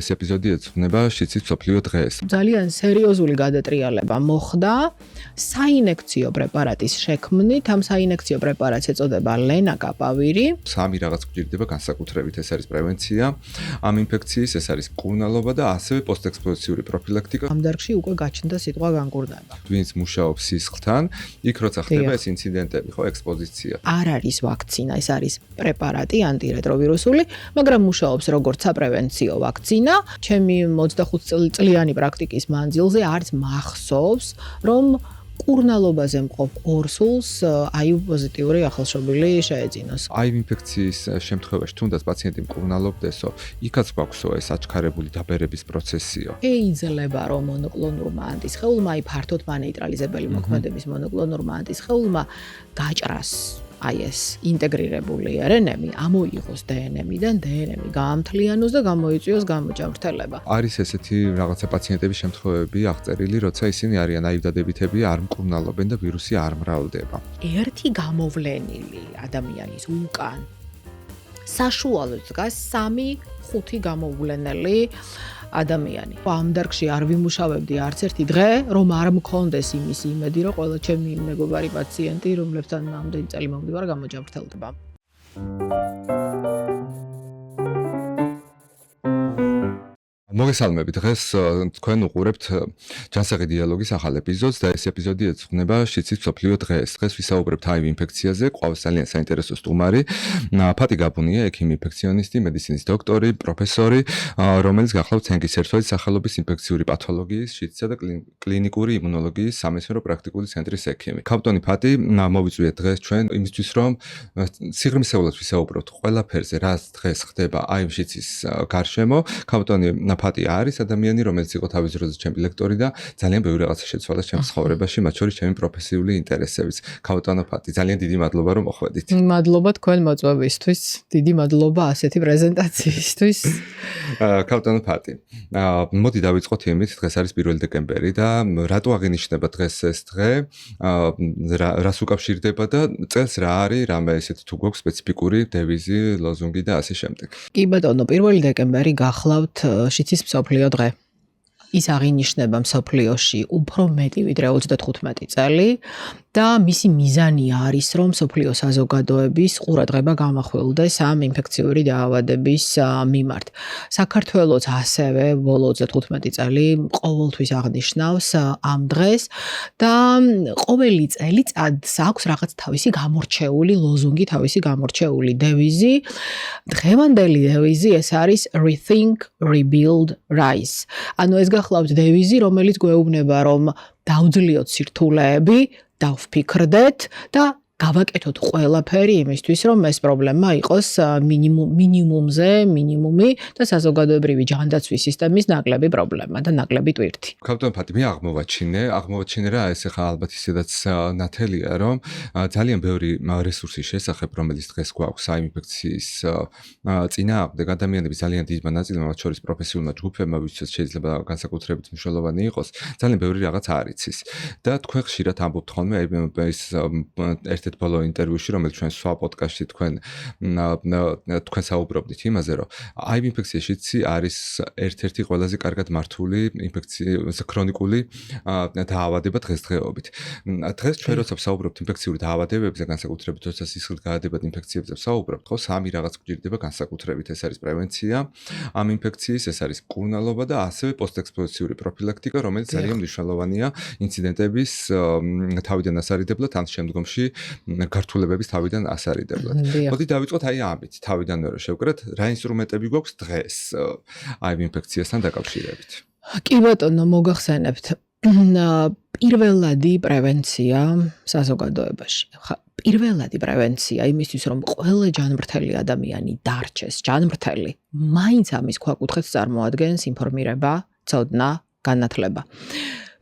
ეს ეპიზოდი ეძღვნება შიცის მსოფლიო დღეს. ძალიან სერიოზული გადატრიალება მოხდა საინექციო პრეპარატის შექმნით. ამ საინექციო პრეპარატს ეწოდება ლენაკაპავირი. სამი რაღაც გვჭირდება განსაკუთრებით, ეს არის პრევენცია ამ ინფექციის, ეს არის მკურნალობა და ასევე პოსტექსპოზიციური პროფილაქტიკა. ამ დარგში უკვე გაჩნდა სიტყვა განკურნება. ვინც მუშაობს სისხლთან, იქ როცა ხდება ეს ინციდენტები, ხო, ექსპოზიცია. არ არის ვაქცინა, ეს არის პრეპარატი ანტირეტროვირუსული, მაგრამ მუშაობს როგორც საპრევენციო ვაქცინა. ჩემი 25 წლიანი პრაქტიკის მანძილზე არც მახსოვს, რომ მკურნალობაზე მყოფ ორსულს აივ პოზიტიური ახალშობილი შეეძინოს. აივ ინფექციის შემთხვევაში თუნდაც პაციენტი მკურნალობდესო, იქაც გვაქვსო ეს აჩქარებული დაბერების პროცესიო. შეიძლება რომ მონოკლონურმა ანტისხეულმა, ფართოდ მანეიტრალიზებელი მოქმედების მონოკლონურმა ანტისხეულმა გაჭრას აი ეს ინტეგრირებული RNA ამოიღოს DNM-დან, DNM გაამთლიანოს და გამოიწვიოს გამოჯამრთელება. არის ესეთი რაღაცა პაციენტების შემთხვევები აღწერილი, როცა ისინი არიან აივდადებითები, არ მკურნალობენ და ვირუსი არ მრავლდება. ერთი გამოვლენილი ადამიანის უკან საშუალოდ დგას 3-5 გამოვლენელი ადამიანი. ამ დარგში არ ვიმუშავებდი არც ერთი დღე, რომ არ მქონდეს იმის იმედი, რომ ყველა ჩემი მეგობარი პაციენტი, რომლებთან ამდენი წელი მომდივარ, გამოჯამრთელდება. მოგესალმებით, დღეს თქვენ უყურებთ ჯანსაღი დიალოგის ახალ ეპიზოდს და ეს ეპიზოდი ეძღვნება შიცის მსოფლიო დღეს. დღეს ვისაუბრებთ აივ ინფექციაზე, ყავს ძალიან საინტერესო სტუმარი, ფატი გაბუნია, ექიმი ინფექციონისტი, მედიცინის დოქტორი, პროფესორი, რომელიც გახლავთ ცენგის ერთვარის სახელობის ინფექციური პათოლოგიის, შიცისა და კლინიკური იმუნოლოგიის სამეცნიერო პრაქტიკული ცენტრის ექიმი. ქავტონი ფატი, მოვიწვიეთ დღეს ჩვენ იმისთვის, რომ სიღრმისეულად ვისაუბროთ ყველაფერზე, რაც დღეს ხდება აივ შიცის გარშემო. ქავტონი ფატი არის ადამიანი, რომელიც იყო თავის დროზე ჩემი ლექტორი და ძალიან ბევრი რაღაცა შეცვალა ჩემს ცხოვრებაში, მათ შორის ჩემი პროფესიული ინტერესებიც. ქავტონო ფატი, ძალიან დიდი მადლობა, რომ მოხვედით. მადლობა თქვენ მოწვევისთვის, დიდი მადლობა ასეთი პრეზენტაციისთვის. ქავტონო ფატი. მოდი დავიწყოთ იმით, დღეს არის 1 დეკემბერი და რატო აღინიშნება დღეს ეს დღე? რას უკავშირდება და წელს რა არის, რამე ესეთ თუ გვაქვს სპეციფიკური დევიზი, ლოზუნგი და ასე შემდეგ. კი ბატონო, 1 დეკემბერი გახლავთ შიცის მსოფლიო დღე. ის აღინიშნება მსოფლიოში უფრო მეტი ვიდრე 35 წელი და მისი მიზანი არის, რომ მსოფლიო საზოგადოების ყურადღება გამახვილდეს ამ ინფექციური დაავადების მიმართ. საქართველოც ასევე ბოლო 35 წელი ყოველთვის აღნიშნავს ამ დღეს და ყოველი წელიწადს აქვს რაღაც თავისი გამორჩეული ლოზუნგი, თავისი გამორჩეული დევიზი. დღევანდელი დევიზი ეს არის Rethink, Rebuild, Rise. ანუ ეს გახლავთ დევიზი, რომელიც გვეუბნება, რომ დავძლიოთ სირთულეები, დავფიქრდეთ და გავაკეთოთ ყველაფერი იმისთვის, რომ ეს პრობლემა იყოს მინიმუმი და საზოგადოებრივი ჯანდაცვის სისტემის ნაკლები პრობლემა და ნაკლები ტვირთი. ქავტონო ფატი, მე აღმოვაჩინე რა, ეს ახლა ალბათ ისედაც ნათელია, რომ ძალიან ბევრი რესურსის შესახებ, რომელიც დღეს გვაქვს აივ ინფექციის წინააღმდეგ ადამიანების ძალიან დიდმა ნაწილმა, მათ შორის პროფესიულმა ჯგუფებმა, ვისაც შეიძლება განსაკუთრებით მნიშვნელოვანი იყოს, ძალიან ბევრი რაღაც არ იცის. და თქვენ ხშირად ამბობთ ხოლმე ეს ერთ-ერთ ბოლო ინტერვიუში, რომელიც ჩვენ სხვა პოდკასტში თქვენ საუბრობდით იმაზე, რომ აივ ინფექცია შიცი არის ერთ-ერთი ყველაზე კარგად მართული ქრონიკული დაავადება დღესდღეობით. დღეს ჩვენ როცა ვსაუბრობთ ინფექციური დაავადებებზე, განსაკუთრებით როცა სისხლით გაადებად ინფექციებზე ვსაუბრობთ, ხო, 3 რაღაც გვჭირდება განსაკუთრებით, ეს არის პრევენცია ამ ინფექციის, ეს არის მკურნალობა და ასევე პოსტექსპოზიციური პროფილაქტიკა, რომელიც ძალიან მნიშვნელოვანია ინციდენტების თავიდან ასარიდებლად, ან შემდგომში გართულებების თავიდან ასარიდებლად. მოდი დავიწყოთ აი ამით, თავიდანვე რომ შევკრათ, რა ინსტრუმენტები გვაქვს დღეს აივ ინფექციასთან დაკავშირებით. კი ბატონო, მოგახსენებთ. პირველადი პრევენცია საზოგადოებაში. პირველადი პრევენცია იმისთვის, რომ ყველა ჯანმრთელი ადამიანი დარჩეს ჯანმრთელი, მაინც ამის ქვაკუთხედს წარმოადგენს ინფორმირება, ცოდნა, განათლება.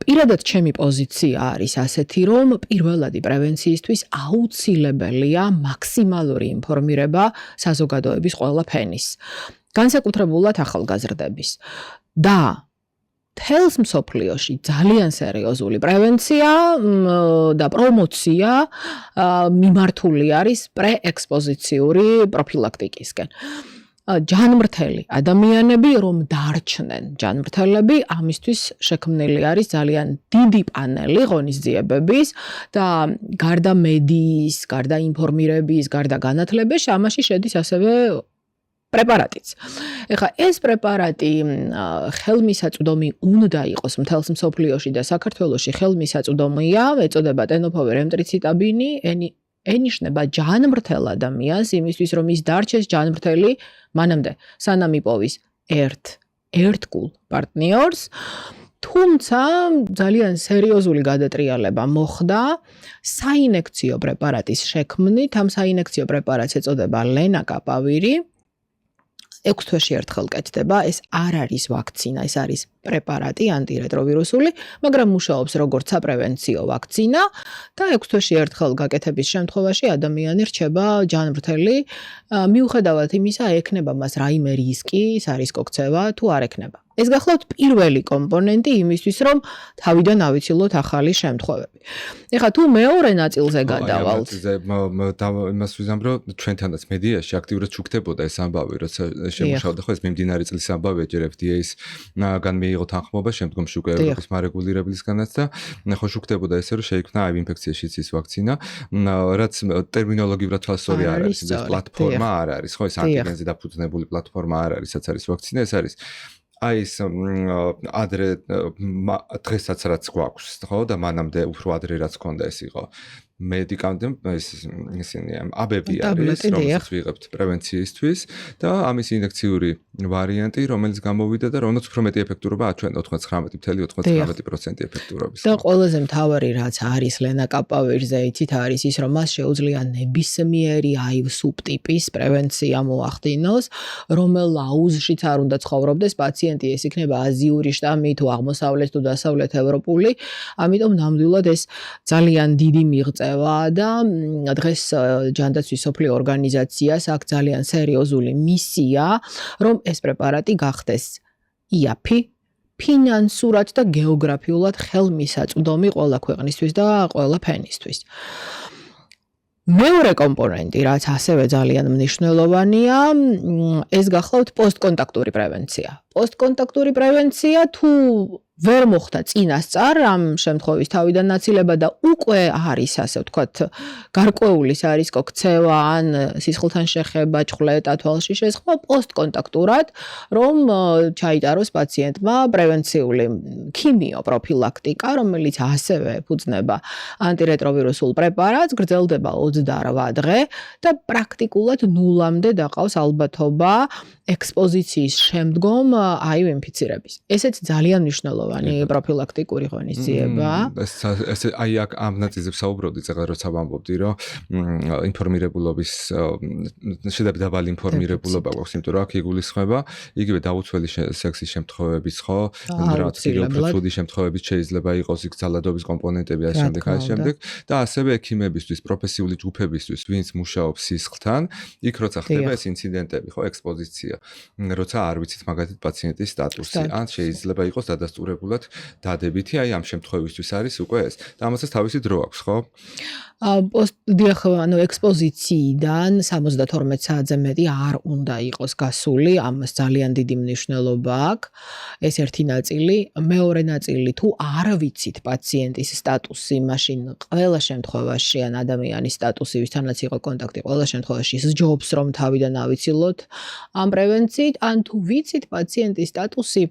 პირადად ჩემი პოზიცია არის ასეთი, რომ პირველადი პრევენციისთვის აუცილებელია მაქსიმალური ინფორმირება საზოგადოების ყველა ფენის, განსაკუთრებულად ახალგაზრდების. და თელს მსოფლიოში ძალიან სერიოზული პრევენცია და პრომოცია მიმართული არის პრეექსპოზიციური პროფილაქტიკისკენ. ჯანმრთელი ადამიანები რომ დარჩნენ ჯანმრთელები ამისთვის შექმნილი არის ძალიან დიდი პანელი ღონისძიებების და გარდა მედიის, გარდა ინფორმირების, გარდა განათლების ამაში შედის ასევე პრეპარატიც. ეხლა ეს პრეპარატი ხელმისაწვდომი უნდა იყოს მთელს მსოფლიოში და საქართველოში ხელმისაწვდომია, ეწოდება ტენოფოვერ ემტრიციტაბინი, ენიშნება ჯანმრთელ ადამიანს იმისთვის რომ ის დარჩეს ჯანმრთელი მანამდე სანამ იპოვის ერთგულ პარტნიორს თუმცა ძალიან სერიოზული გადატრიალება მოხდა საინექციო პრეპარატის შექმნით ამ საინექციო პრეპარატს ეწოდება ლენაკაპავირი 6 თვეში ერთხელ კეთდება ეს არ არის ვაქცინა ეს არის პრეპარატი ანტირეტროვირუსული მაგრამ მუშაობს როგორც საპრევენციო ვაქცინა და 6 თვეში ერთხელ გაკეთების შემთხვევაში ადამიანი რჩება ჯანმრთელი მიუხედავად იმისა ექნება მას რაიმე რისკი სარისკო ქცევა თუ არ ექნება ეს გახლავთ პირველი კომპონენტი იმისთვის რომ თავიდან ავიცილოთ ახალი შემთხვევები. ეხლა თუ მეორე ნაწილზე გადავალთ იმას ვიზამ რომ ჩვენთანაც მედიაში აქტიურად შუქდებოდა ეს ამბავი როცა შემუშავდა ხო ეს მიმდინარე წლის ამბავია ჯერ FDA-ს გან მიიღო თანხმობა შემდგომში უკვე ევროპის მარეგულირებლისგანაც და ხო შუქდებოდა ესე რომ შეიქმნა HIV ინფექციაში ის ვაქცინა რაც ტერმინოლოგიურად თვალსწორი არ არის ეს პლატფორმა არ არის ხო ეს ანტიგენზე დაფუძნებული პლატფორმა არ არის რაც არის ვაქცინა ეს არის აი ეს ადრე დღესაც რაც გვაქვს ხო და მანამდე უფრო ადრე რაც ქონდა ეს იყო medicament ისინი აბები არის რომელსაც ვიღებთ პრევენციისთვის და ამის ინექციური ვარიანტი რომელიც გამოვიდა და რომელსაც უფრო მეტი ეფექტურობა აჩვენდა 99.99% ეფექტურობის და ყველაზე მთავარი რაც არის ლენაკაპავირზე იცით არის ის რომ მას შეუძლია ნებისმიერი HIV სუბტიპის პრევენცია მოახდინოს რომელ აუზშიც არ უნდა ცხოვრობდეს პაციენტი ეს იქნება აზიური შტამი თუ აღმოსავლეთ თუ დასავლეთ ევროპული ამიტომ ნამდვილად ეს ძალიან დიდი მიღწევა და დღეს ჯანდაცვის სოფლიო ორგანიზაციას აქვს ძალიან სერიოზული მისია რომ ეს პრეპარატი გახდეს იაფი ფინანსურად და გეოგრაფიულად ხელმისაწვდომი ყველა ქვეყნისთვის და ყველა ფენისთვის. მეორე კომპონენტი რაც ასევე ძალიან მნიშვნელოვანია ეს გახლავთ პოსტკონტაქტური პრევენცია. პოსტკონტაქტური პრევენცია თუ ვერ მოხდა წინასწარ ამ შემთხვევის თავიდან ნაცილება და უკვე არის ასე ვთქვათ გარკვეული სარისკო ქცევა ან სისხლთან შეხება, ჭხლეტა, თვალში შესხმა პოსტკონტაქტურად რომ ჩაიტაროს პაციენტმა პრევენციული ქიმიო პროფილაქტიკა, რომელიც ასევე ეფუძნება ანტირეტროვირუსულ პრეპარატს, გრძელდება 28 დღე და პრაქტიკულად ნულამდე დაყავს ალბათობა ექსპოზიციის შემდგომ HIV ინფიცირების. ესეც ძალიან მნიშვნელოვანი პროფილაქტიკური ღონისძიება. ეს აი აქ ამ ნაწილზე ვსაუბრობდი წეგა როცა ვამბობდი რომ ინფორმირებულობის შედარებით ინფორმირებულობა გვაქვს, იმიტომ რომ აქ იგულისხმება იგივე დაუცველი სექსის შემთხვევებიც ხო, რაც ფილოფროცუდი შემთხვევებიც შეიძლება იყოს იქ ძალადობის კომპონენტები ამ შემდეგ და ასევე ექიმებისთვის, პროფესიული ჯგუფებისთვის, ვინც მუშაობს სისხლთან, იქ როცა ხდება ეს ინციდენტები ხო, ექსპოზიცია როცა არ ვიცით მაგათი პაციენტის სტატუსი ან შეიძლება იყოს დადასტურებულად დადებითი აი ამ შემთხვევისთვის არის უკვე ეს და ამასაც თავისი დრო აქვს ხო ანუ ექსპოზიციიდან 72 საათზე მეტი არ უნდა იყოს გასული ამას ძალიან დიდი მნიშვნელობა აქვს ეს ერთი ნაწილი მეორე ნაწილი თუ არ ვიცით პაციენტის სტატუსი მაშინ ყველა შემთხვევაში ან ადამიანის სტატუსი ვისთანაც იყო კონტაქტი ყველა შემთხვევაში სჯობს რომ თავიდან ავიცილოთ ამ პრევენციით ან თუ ვიცით პაციენტის სტატუსი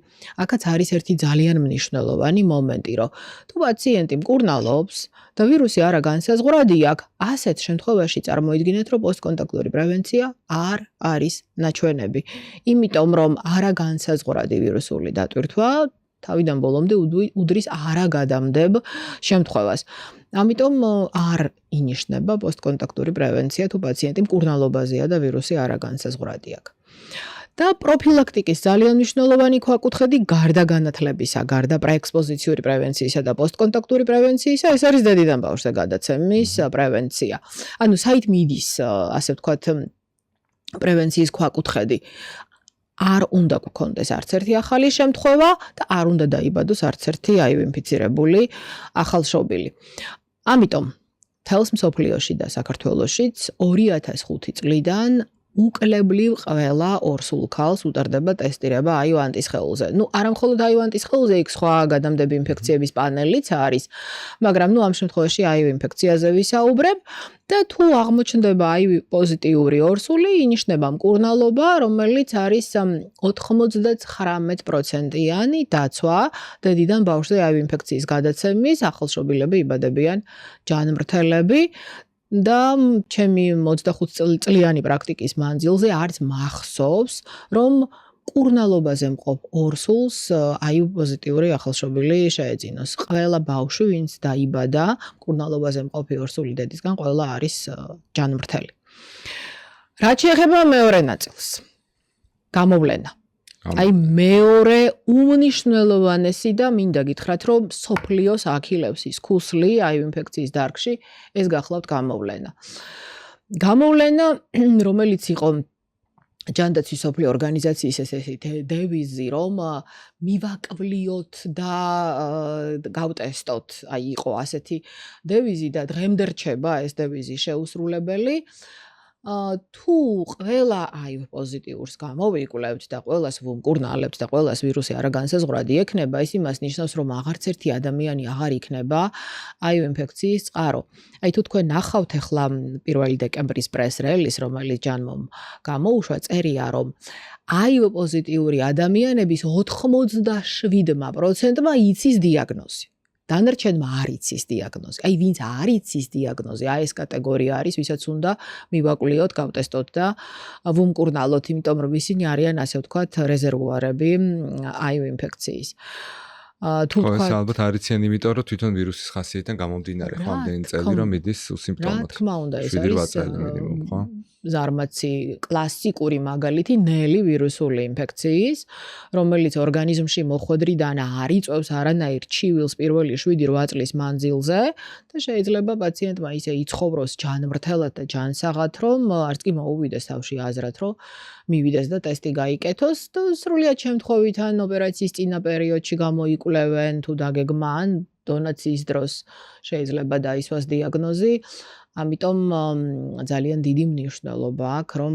აქაც არის ერთი ძალიან მნიშვნელოვანი მომენტი რომ თუ პაციენტი მკურნალობს და ვირუსი არა განსაზღვრადი აქვს ასეთ შემთხვევაში წარმოიდგინეთ რომ პოსტკონტაქტური პრევენცია არ არის ნაჩვენები იმიტომ რომ არა განსაზღვრადი ვირუსული დატვირთვა თავიდან ბოლომდე უდრის არაგადამდებ შემთხვევას ამიტომ არ ინიშნება პოსტკონტაქტური პრევენცია თუ პაციენტი მკურნალობაზეა და ვირუსი არა განსაზღვრადი აქვს და პროფილაქტიკის ძალიან მნიშვნელოვანი ქვაკუთხედი გარდა განათლებისა, გარდა პრეექსპოზიციური პრევენციისა და პოსტკონტაქტური პრევენციისა, ეს არის დედიდან ბავშვზე გადაცემის პრევენცია. ანუ საით მიდის, ასე ვთქვათ, პრევენციის ქვაკუთხედი. არ უნდა გქონდეს არც ერთი ახალი შემთხვევა და არ უნდა დაიბადოს არც ერთი HIV ინფიცირებული ახალშობილი. ამიტომ თელს მსოფლიოში და საქართველოშიც 2005 წლიდან უკლებლივ ყველა ორსულ ქალს უტარდება ტესტირება აივანტის სხეულზე. არა მხოლოდ აივანტის სხეულზე, იქ სხვა გადამდები ინფექციების პანელიც არის, მაგრამ ამ შემთხვევაში აივ ინფექციაზე ვისაუბრებ და თუ აღმოჩნდება აივ პოზიტიური ორსული, ინიშნება მკურნალობა, რომელიც არის 99%-იანი დაცვა დედიდან ბავშვზე აივ ინფექციის გადაცემის, ახალშობილები იბადებიან ჯანმრთელები. და ჩემი 25 წლიანი პრაქტიკის მანძილზე არც მახსოვს, რომ მკურნალობაზე მყოფ ორსულს აივ პოზიტიური ახალშობილი შეეძინოს. ყველა ბავშვი, ვინც დაიბადა მკურნალობაზე მყოფი ორსული დედისგან, ყველა არის ჯანმრთელი. რაც შეეხება მეორე ნაწილს, გამოვლენა. აი მეორე უმნიშვნელოვანესი და მინდა გითხრათ, რომ სოფლიოს აქილევს ის ქუსლი აივ ინფექციის დარგში, ეს გახლავთ გამოვლენა. გამოვლენა, რომელიც იყო ჯანდაცვის სოფლიო ორგანიზაციის ესეთი დევიზი, რომ მივაკვლიოთ და გავტესტოთ, აი იყო ასეთი დევიზი და დღემდე რჩება ეს დევიზი შეუსრულებელი. თუ ყველა აივ პოზიტიურს გამოვიკვლევთ და ყველას ვუმკურნალებთ და ყველას ვირუსი არა განსაზღვრადი ექნება, ის იმას ნიშნავს, რომ აღარც ერთი ადამიანი აღარ იქნება აივ ინფექციის წყარო. აი თუ თქვენ ნახავთ ახლა 1 დეკემბრის პრეს რელიზს, რომელიც ჯანმომ გამოუშვა, წერია, რომ აივ პოზიტიური ადამიანების 87%-მა იცის დიაგნოზი. დანარჩენმა არ იცის დიაგნოზი. აი ვინც არ იცის დიაგნოზი, აი ეს კატეგორია არის, ვისაც უნდა მივაკვლიოთ, გავტესტოთ და ვუმკურნალოთ, იმიტომ რომ ისინი არიან, ასე ვთქვათ, რეზერვუარები აივ ინფექციის. თუ თქვა ალბათ არიციან, იმიტომ რომ თვითონ ვირუსის ხასიათიდან გამომდინარე, ხო, ამდენი წელი რომ მიდის სიმპტომად. რა თქმა უნდა, ეს 7-8 წელი მინიმუმ, ხო? ზარმაცი კლასიკური მაგალითი ნელი ვირუსული ინფექციის, რომელიც ორგანიზმში მოხვედრიდან არ იწვევს არანაირ ჩივილს პირველი 7-8 წლის მანძილზე და შეიძლება პაციენტმა ისე იცხოვროს ჯანმრთელად და ჯანსაღად, რომ არც კი მოუვიდეს თავში აზრად, რომ მივიდეს და ტესტი გაიკეთოს და სრულიად შემთხვევით ან ოპერაციის წინა პერიოდში გამოიკვლევენ თუ დაგეგმა ან დონაციის დროს შეიძლება დაისვას დიაგნოზი. ამიტომ ძალიან დიდი მნიშვნელობა აქვს, რომ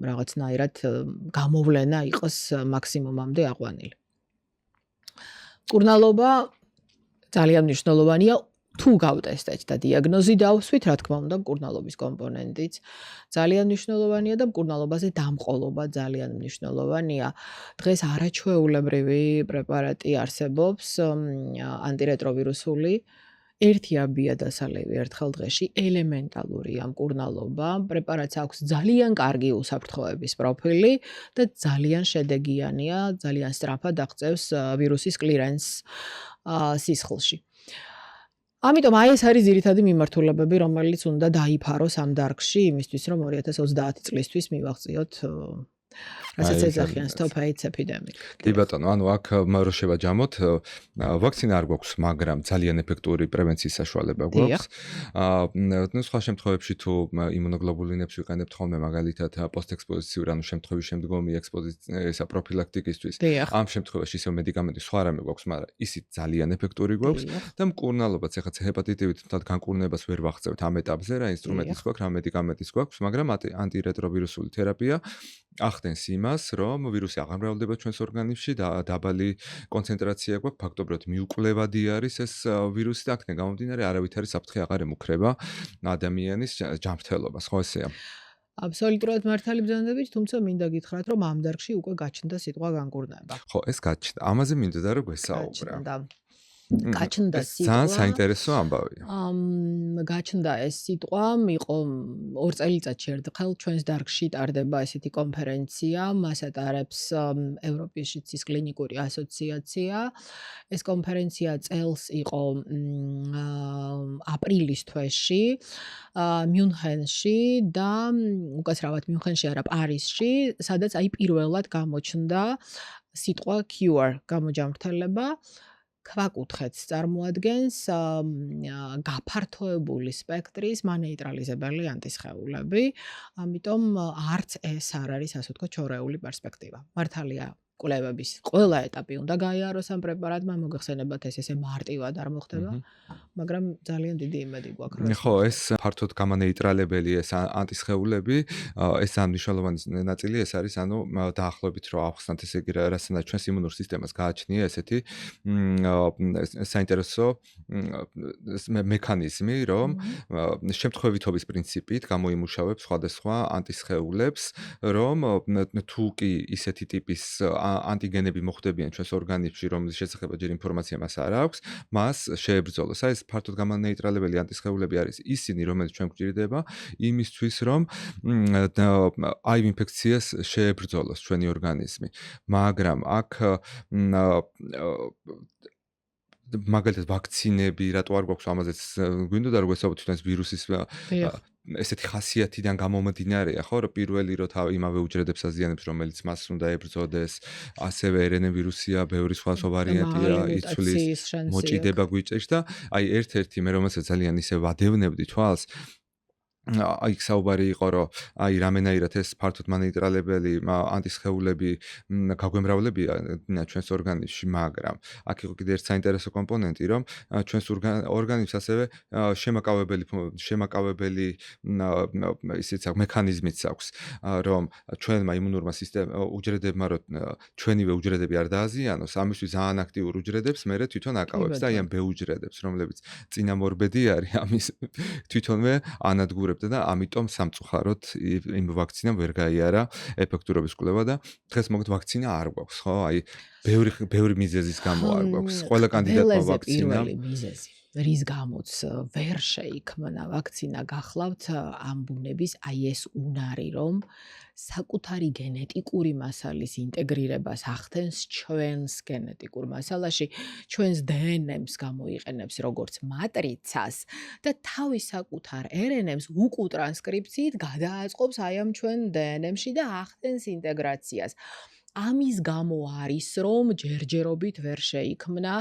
რაღაცნაირად გამოვლენა იყოს მაქსიმუმამდე აყვანილი. მკურნალობა ძალიან მნიშვნელოვანია, თუ გავტესტეთ და დიაგნოზი დავსვით, რა თქმა უნდა, მკურნალობის კომპონენტიც ძალიან მნიშვნელოვანია და მკურნალობაზე დამყოლობა ძალიან მნიშვნელოვანია. დღეს არაჩვეულებრივი პრეპარატი არსებობს, ანტირეტროვირუსული. ერთი აბია დასალევი ერთხელ დღეში ელემენტალურია მკურნალობა, პრეპარატს აქვს ძალიან კარგი უსაფრთხოების პროფილი და ძალიან შედეგიანია, ძალიან სწრაფად აღწევს ვირუსის კლირენსს სისხლში. ამიტომ აი ეს არის ძირითადი მიმართულებები, რომელიც უნდა დაიფაროს ამ დარგში, იმისთვის რომ 2030 წლისთვის მივაღწიოთ რასაც ეძახიან stop AIDS epidemic. კი ბატონო, ანუ აქ რო შევაჯამოთ, ვაქცინა არ გვაქვს, მაგრამ ძალიან ეფექტური პრევენციის საშუალება გვაქვს. ნუ სხვა შემთხვევებში თუ იმუნოგლობულინებს ვიყენებთ ხოლმე მაგალითად პოსტექსპოზიციური, ანუ შემთხვევის შემდგომი ექსპოზიცია პროფილაქტიკისთვის, ამ შემთხვევაში ისევ მედიკამენტი სხვა რამე გვაქვს, მაგრამ ისიც ძალიან ეფექტური გვაქვს და მკურნალობაც ეხლა ჰეპატიტივით თუნდაც განკურნებას ვერ ვახცევთ ამ ეტაპზე, რა ინსტრუმენტის გვაქვს, რა მედიკამენტის გვაქვს, მაგრამ ანტირეტროვირუსული თერაპია ახდენს იმას, რომ ვირუსი აღარ მრავლდება ჩვენს ორგანიზმში და დაბალი კონცენტრაცია გვაქვს, ფაქტობრივად მიუკვლევადი არის ეს ვირუსი და აქედან გამომდინარე არავითარი საფრთხე აღარ ემუქრება ადამიანის ჯანმრთელობას, ხო ესეა? აბსოლუტურად მართალი ბრძანდებით, თუმცა მინდა გითხრათ, რომ ამ დარგში უკვე გაჩნდა სიტყვა განკურნება. ხო, ეს გაჩნდა. ამაზე მინდოდა რომ გვესაუბრა. გაჩნდა სიტყვა. ძალიან საინტერესო ამბავია. გაჩნდა ეს სიტყვა, იყო 2 წელიწადში ერთხელ ჩვენს დარგში ტარდება ესეთი კონფერენცია, მას ატარებს ევროპის შიდსის კლინიკური ასოციაცია. ეს კონფერენცია წელს იყო აპრილის თვეში, მიუნხენში და უკაცრავად მიუნხენში არა, პარიზში, სადაც აი პირველად გამოჩნდა სიტყვა cure, გამოჯანმრთელება. ქვაკუთხედს წარმოადგენს გაფართოებული სპექტრის მანეიტრალიზებელი ანტისხეულები, ამიტომ არც ეს არ არის, ასე ვთქვათ, ჩორეული პერსპექტივა. მართალია, კვლევების ყველა ეტაპი უნდა გაიაროს ამ პრეპარატმა, მოგეხსენებათ ეს ესე მარტივად არ მოხდება, მაგრამ ძალიან დიდი იმედი გვაქვს რომ ხო, ეს ფართოდ გამანეიტრალებელი ეს ანტისხეულები, ეს ამ მნიშვნელოვანი ნაწილი ეს არის, ანუ დაახლოებით რომ ავხსნათ ესე იგი რასანა ჩვენს იმუნურ სისტემას გააჩნია ესეთი საინტერესო მექანიზმი, რომ შემთხვევითობის პრინციპით გამოიმუშავებს სხვადასხვა ანტისხეულებს, რომ თუ კი ისეთი ტიპის ანტიგენები მოხვდებიან ჩვენს ორგანიზმში, რომლის შესახებ ჯერ ინფორმაცია მას არ აქვს, მას შეებრძოლოს. ეს ფართოდ გამანეიტრალებელი ანტისხეულები არის ისინი, რომელიც ჩვენ გვჭირდება იმისთვის, რომ HIV ინფექციას შეებრძოლოს ჩვენი ორგანიზმი. მაგრამ აქ მაგალითად ვაქცინები, რატო არ გვაქვს ამაზეც გვინდოდა რომ გვესაუბროთ თვითონ ვირუსის ესეთი ხასიათიდან გამომდინარეა, ხო, რომ პირველი რომ იმავე უჯრედებს აზიანებს, რომელიც მას უნდა ებრძოდეს, ასევე RNA ვირუსია, ბევრი სხვა ვარიანტია, იცვლის, მოჭიდება გვიჭერს და აი ერთ-ერთი მე რომელსაც ძალიან ისე ვადევნებდი თვალს აი საუბარი იყო რომ აი რამენაირად ეს ფართოდ მანეიტრალებელი ანტისხეულები გაგვემრავლებია ჩვენს ორგანიზმში, მაგრამ აქ იყო კიდე ერთი საინტერესო კომპონენტი, რომ ჩვენს ორგანიზმს ასევე შემაკავებელი ისიც აქვს მექანიზმიც აქვს, რომ ჩვენმა იმუნურმა უჯრედებმა რომ ჩვენივე უჯრედები არ დააზიანოს, ამისთვის ძალიან აქტიურ უჯრედებს მერე თვითონ აკავებს და აი ამ ბეუჯრედებს, რომლებიც წინამორბედი არის, ამის თვითონვე ანადგურებს და ამიტომ სამწუხაროდ იმ ვაქცინამ ვერ გაიარა ეფექტურობის კვლევა და დღეს მოგეთ ვაქცინა არ გვაქვს, ხო? აი ბევრი მიზეზის გამო არ გვაქვს. ყველა კანდიდატმა ვაქცინა პირველი მიზეზი რის გამოც ვერ შეიქმნა ვაქცინა გახლავთ ამ ბუნების აი ეს უნარი, რომ საკუთარი გენეტიკური მასალის ინტეგრირებას ახდენს ჩვენს გენეტიკურ მასალაში, ჩვენს DNM-ს გამოიყენებს როგორც მატრიცას და თავის საკუთარ RNA-ს უკუ ტრანსკრიფციით გადააწყობს აი ამ ჩვენ DNM-ში და ახდენს ინტეგრაციას. ამის გამო არის, რომ ჯერჯერობით ვერ შეიქმნა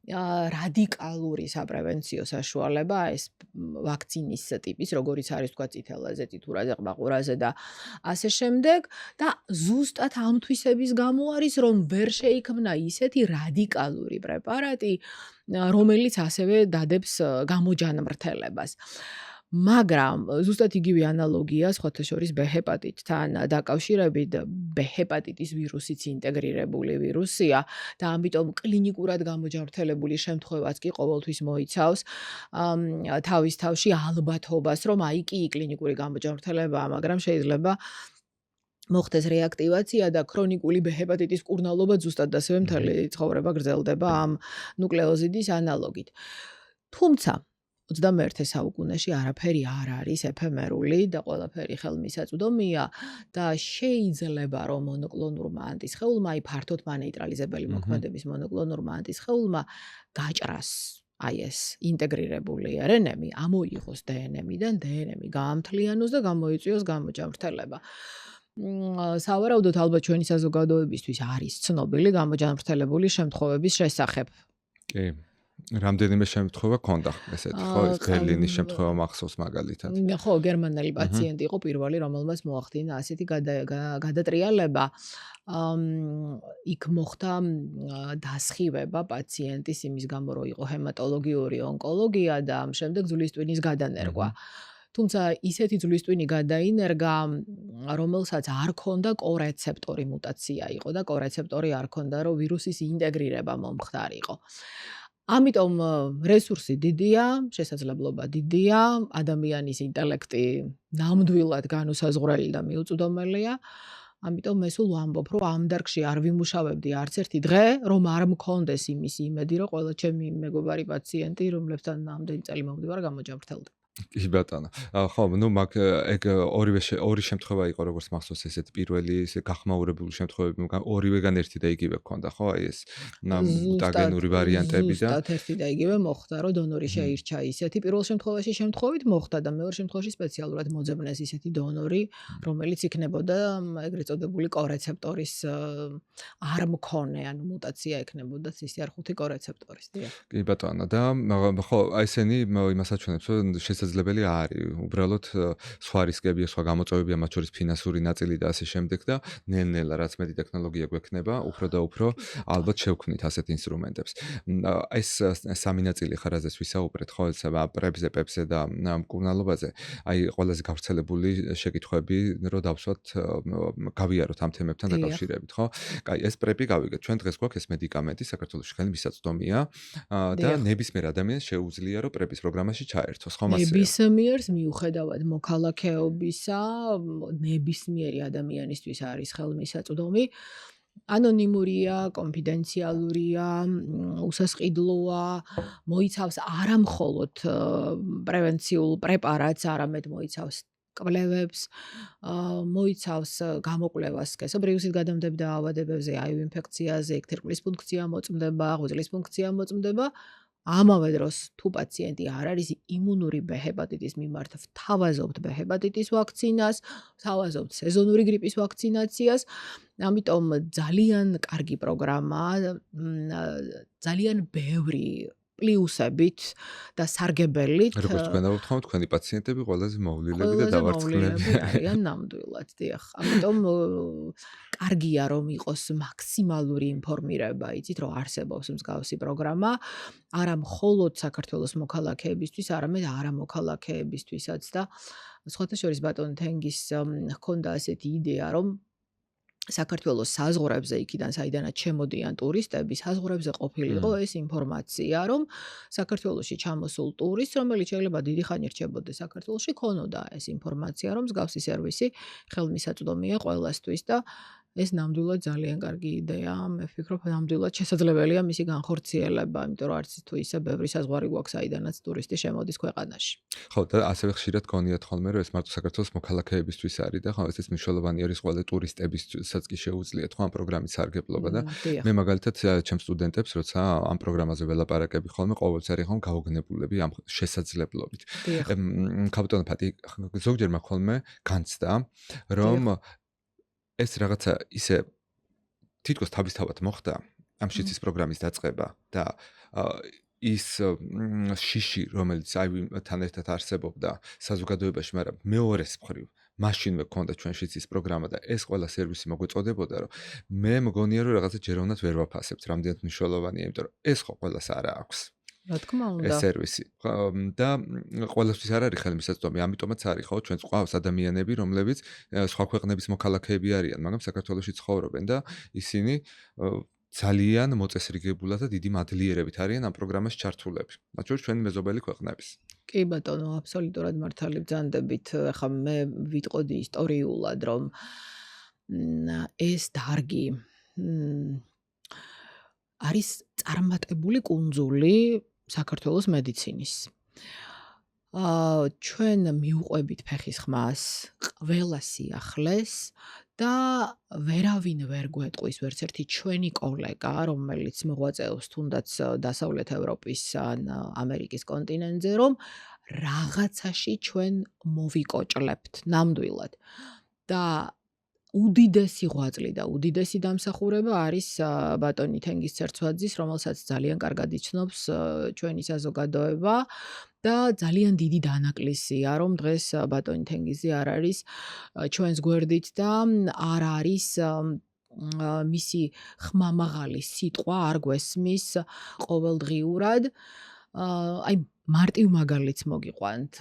რადიკალური საპრევენციო საშუალება ეს ვაქცინის ტიპის, როგორიც არის თქვა წითელაზე, წითურაზე, ყბაყურაზე და ასე შემდეგ და ზუსტად ამ თვისების გამო არის, რომ ვერ შეიქმნა ისეთი რადიკალური პრეპარატი, რომელიც ასევე დადებს გამოჯანმრთელებას. მაგრამ ზუსტად იგივე ანალოგია სხვათა შორის B ჰეპატიტთან დაკავშირებით, B ჰეპატიტის ვირუსიც ინტეგრირებული ვირუსია და ამიტომ კლინიკურად გამოჯანმრთელებული შემთხვევაც კი ყოველთვის მოიცავს თავის თავში ალბათობას, რომ აი კი კლინიკური გამოჯანმრთელებაა, მაგრამ შეიძლება მოხდეს რეაქტივაცია და ქრონიკული B ჰეპატიტის კურნალობა ზუსტად ასევე მთელი ცხოვრება გრძელდება ამ ნუკლეოზიდის ანალოგით. თუმცა 21 საუკუნეში არაფერი არ არის ეფემერული და ყველაფერი ხელმისაწვდომია და შეიძლება რომ მონოკლონურმა ანტისხეულმა, აი ფართოდ მანეიტრალიზებელი მოქმედების მონოკლონურმა ანტისხეულმა გაჭრას აი ეს ინტეგრირებული RNA-მი ამოიღოს DNM-დან, DNM-ი გაამთლიანოს და გამოიწვიოს გამოჯანმრთელება. სავარაუდოდ ალბათ ჩვენი საზოგადოებისთვის არის ცნობილი გამოჯანმრთელებული შემთხვევების შესახებ. კი. რამდენიმე შემთხვევა ქონდა ესეთი, ხო, ეს ბერლინის შემთხვევა მახსოვს მაგალითად. ხო, გერმანელი პაციენტი იყო პირველი, რომელმაც მოახდინა ასეთი გადატრიალება. იქ მოხდა დასხივება პაციენტის იმის გამო, რომ იყო ჰემატოლოგიური ონკოლოგია და ამ შემდეგ ძვლის ტვინის გადანერგვა. თუმცა ისეთი ძვლის ტვინი გადაინერგა, რომელსაც არ ქონდა კორეცეპტორი მუტაცია იყო და კორეცეპტორი არ ქონდა, რომ ვირუსის ინტეგრირება მომხდარიყო. ამიტომ რესურსი დიდია, შესაძლებლობა დიდია, ადამიანის ინტელექტი ნამდვილად განუსაზღვრელი და მიუწვდომელია. ამიტომ მე სულ ვამბობ, რომ ამ დარგში არ ვიმუშავებდი არც ერთი დღე, რომ არ მქონდეს იმის იმედი, რომ ყველა ჩემი მეგობარი პაციენტი, რომლებთან ამდენი წელი მომდივარ, გამოჯანმრთელდება. კი ბატონო. ხო, ნუ მაგ ეგ ორი შემთხვევა იყო, როგორც მახსოვს ესეთ პირველი ესე გახმაურებული შემთხვევები, ორივეგან ერთი და იგივე ქონდა, ხო, აი ეს მუტაგენური ვარიანტები და ზუსტად ერთი და იგივე მოხდა, რომ დონორი შეირჩა ისეთი პირველ შემთხვევაში შემთხვევით მოხდა და მეორე შემთხვევაში სპეციალურად მოძებნეს ისეთი დონორი, რომელიც იქნებოდა ეგრეთ წოდებული კორეცეპტორის არ მქონე, ანუ მუტაცია ექნებოდა CCR5 კორეცეპტორის. კი ბატონო და ხო, აი ესენი იმას აჩვენებს, რომ შესაძლებელი არის. უბრალოდ სხვა რისკებია, სხვა გამოწვევებია, მათ შორის ფინანსური ნაწილი და ასე შემდეგ და ნელ-ნელა რაც მეტი ტექნოლოგია გვექნება, უფრო და უფრო ალბათ შევქმნით ასეთ ინსტრუმენტებს. ეს სამი ნაწილი ხარ აზეს ვისაუბრეთ, ხო, პრებზე, პებზე და მკურნალობაზე. აი, ყველაზე გავრცელებული შეკითხვები, რომ დავსვათ, გავიაროთ ამ თემებთან დაკავშირებით, ხო? კაი, ეს პრեպი გავიგეთ. ჩვენ დღეს გვაქვს ეს მედიკამენტი, საქართველოში ხელმისაწვდომია და ნებისმიერ ადამიანს შეუძლია, რომ პრეპის პროგრამაში ჩაერთოს, ხო, მასეა? ნებისმიერს მიუხედავად მოქალაქეობისა, ნებისმიერი ადამიანისთვის არის ხელმისაწვდომი. ანონიმურია, კონფიდენციალურია, უსასყიდლოა, მოიცავს არა მხოლოდ პრევენციულ პრეპარატს, არამედ მოიცავს კვლევებს, მოიცავს გამოკვლევას სქესობრივ გადამდებელ დაავადებებზე, აივ ინფექციაზე, ექთირკვლის ფუნქცია მოწმდება, ღვიძლის ფუნქცია მოწმდება. ამავე დროს თუ პაციენტი არ არის იმუნური B ჰეპატიტის მიმართ, ვთავაზობთ B ჰეპატიტის ვაქცინას, ვთავაზობთ სეზონური გრიპის ვაქცინაციას. ამიტომ ძალიან კარგი პროგრამაა, ძალიან ბევრი პლუსებით და სარგებელით. როგორც თქვენ დავთხოვთ, თქვენი პაციენტები ყველაზე მოვლილები და დავარცხნილები არიან ნამდვილად, დიახ. ამიტომ კარგია რომ იყოს მაქსიმალური ინფორმირება, იცით რომ არსებობს მსგავსი პროგრამა, არა მხოლოდ საქართველოს მოქალაქეებისთვის, არამედ არამოქალაქეებისთვისაც და სხვათა შორის ბატონ თენგის ჰქონდა ასეთი იდეა, რომ საქართველოს საზღვრებზე იქიდან საიდანაც შემოდიან ტურისტები, საზღვრებზე ყოფილიყო ეს ინფორმაცია, რომ საქართველოში ჩამოსულ ტურისტს, რომელიც შეიძლება დიდი ხანი რჩებოდეს საქართველოში, ქონოდა ეს ინფორმაცია, რომ მსგავსი სერვისი ხელმისაწვდომია ყველასთვის და ეს ნამდვილად ძალიან კარგი იდეაა. მე ვფიქრობ, ნამდვილად შესაძლებელია მისი განხორციელება, იმიტომ რომ არც თუ ისე ბევრი საზღვარი გვაქვს, საიდანაც ტურისტი შემოდის ქვეყანაში. ხო, და ასევე ხშირად გონიათ ხოლმე, რომ ეს მარტო საქართველოს მოქალაქეებისთვის არის და ხო, ეს მნიშვნელოვანი არის ყველა ტურისტებისაც კი შეუძლიათ ხო ამ პროგრამის სარგებლობა და მე მაგალითად ჩემს სტუდენტებს, როცა ამ პროგრამაზე ველაპარაკები ხოლმე, ყოველთვის არის ხომ გაოგნებულები ამ შესაძლებლობით. კაპიტან ფატი, ზოგჯერ მაქვს ხოლმე განცდა, რომ ეს რაღაცა ისე თითქოს თავისთავად მოხდა ამ შიცის პროგრამის დაწყება და ის შიში, რომელიც თან ერთად არსებობდა საზოგადოებაში, მაგრამ მეორეს მხრივ მაშინვე გქონდა ჩვენ შიცის პროგრამა და ეს ყველა სერვისი მოგვეწოდებოდა, რომ მე მგონია, რომ რაღაცა ჯეროვნად ვერ ვაფასებთ, რამდენად მნიშვნელოვანია, იმიტომ რომ ეს ხო ყველას არა აქვს. რა თქმა უნდა. ეს სერვისი და ყველასთვის არ არის ხელმისაწვდომი, ამიტომაც არის ხო ჩვენ ყავს ადამიანები, რომლებიც სხვა ქვეყნების მოქალაქეები არიან, მაგრამ საქართველოში ცხოვრობენ და ისინი ძალიან მოწესრიგებულად და დიდი მადლიერებით არიან ამ პროგრამაში ჩართულები. მათ შორის ჩვენი მეზობელი ქვეყნების. კი ბატონო, აბსოლუტურად მართალი ბრძანდებით. ახლა მე ვიტყოდი ისტორიულად, რომ ეს დარგი არის წარმატებული კუნძული საქართველოს მედიცინის. ჩვენ მივყვებით ფეხის ხმას, ყველა სიახლეს და ვერავინ ვერ გვეტყვის, ვერც ერთი ჩვენი კოლეგა, რომელიც მოღვაწეობს თუნდაც დასავლეთ ევროპის ან ამერიკის კონტინენტზე, რომ რაღაცაში ჩვენ მოვიკოჭლებთ ნამდვილად. და უდიდესი ღვაწლი და უდიდესი დამსახურება არის ბატონი თენგის ცერცვაძის, რომელსაც ძალიან კარგად იცნობს ჩვენი საზოგადოება და ძალიან დიდი დანაკლისია, რომ დღეს ბატონი თენგიზი არ არის ჩვენს გვერდით და არ არის მისი ხმამაღალი სიტყვა არ გვესმის ყოველდღიურად. აი მარტივ მაგალითს მოგიყვანთ,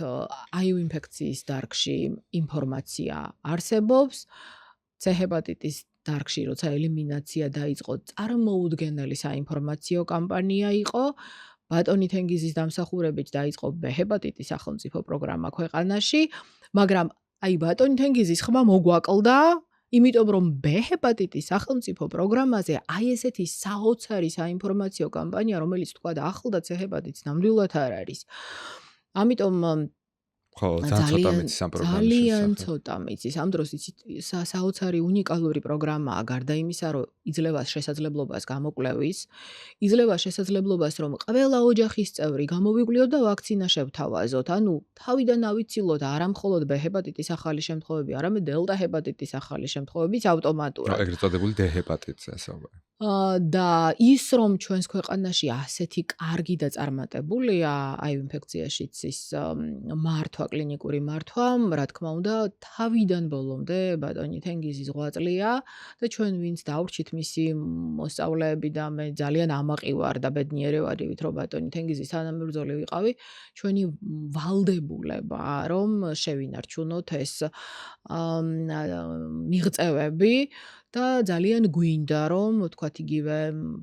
აივ ინფექციის დარგში ინფორმაცია არსებობს, C ჰეპატიტის დარგში, როცა ელიმინაცია დაიწყო, წარმოუდგენელი საინფორმაციო კამპანია იყო. ბატონი თენგიზის დამსახურებით დაიწყო B ჰეპატიტის სახელმწიფო პროგრამა ქვეყანაში, მაგრამ აი ბატონი თენგიზის ხმა მოგვაკლდა, იმიტომ რომ B ჰეპატიტის სახელმწიფო პროგრამაზე აი ესეთი საოცარი საინფორმაციო კამპანია, რომელიც თქვა და ახლდა C ჰეპატიტს ნამდვილად არ არის. ამიტომ ხო, ძალიან ცოტა მიცის ამ პროგრამის ძალიან შესახებ. ცოტა მიცის. ამ დროს იცით საოცარი უნიკალური პროგრამაა, გარდა იმისა, რომ იძლევა შესაძლებლობას გამოკვლევის, იძლევა შესაძლებლობას, რომ ყველა ოჯახის წევრი გამოვიკვლიოთ და ვაქცინა შევთავაზოთ. ანუ თავიდან ავიცილოთ არა მხოლოდ B ჰეპატიტის ახალი შემთხვევები, არამედ დელტა ჰეპატიტის ახალი შემთხვევებიც ავტომატურად. ეგრეთ წოდებული D ჰეპატიტზე საუბარი. და ის რომ ჩვენს ქვეყანაში ასეთი კარგი და წარმატებულია აი ინფექციაშიც ის მართვა, კლინიკური მართვა, რა თქმა უნდა, თავიდან ბოლომდე ბატონი თენგიზი ზღვაწლია და ჩვენ ვინც დავრჩით მისი მოსწავლეები და მე ძალიან ამაყი ვარ და ბედნიერი ვარ, რომ ბატონი თენგიზის თანამებრძოლი ვიყავი, ჩვენი ვალდებულებაა, რომ შევინარჩუნოთ ეს მიღწევები და ძალიან გვინდა რომ თქვათ იგივე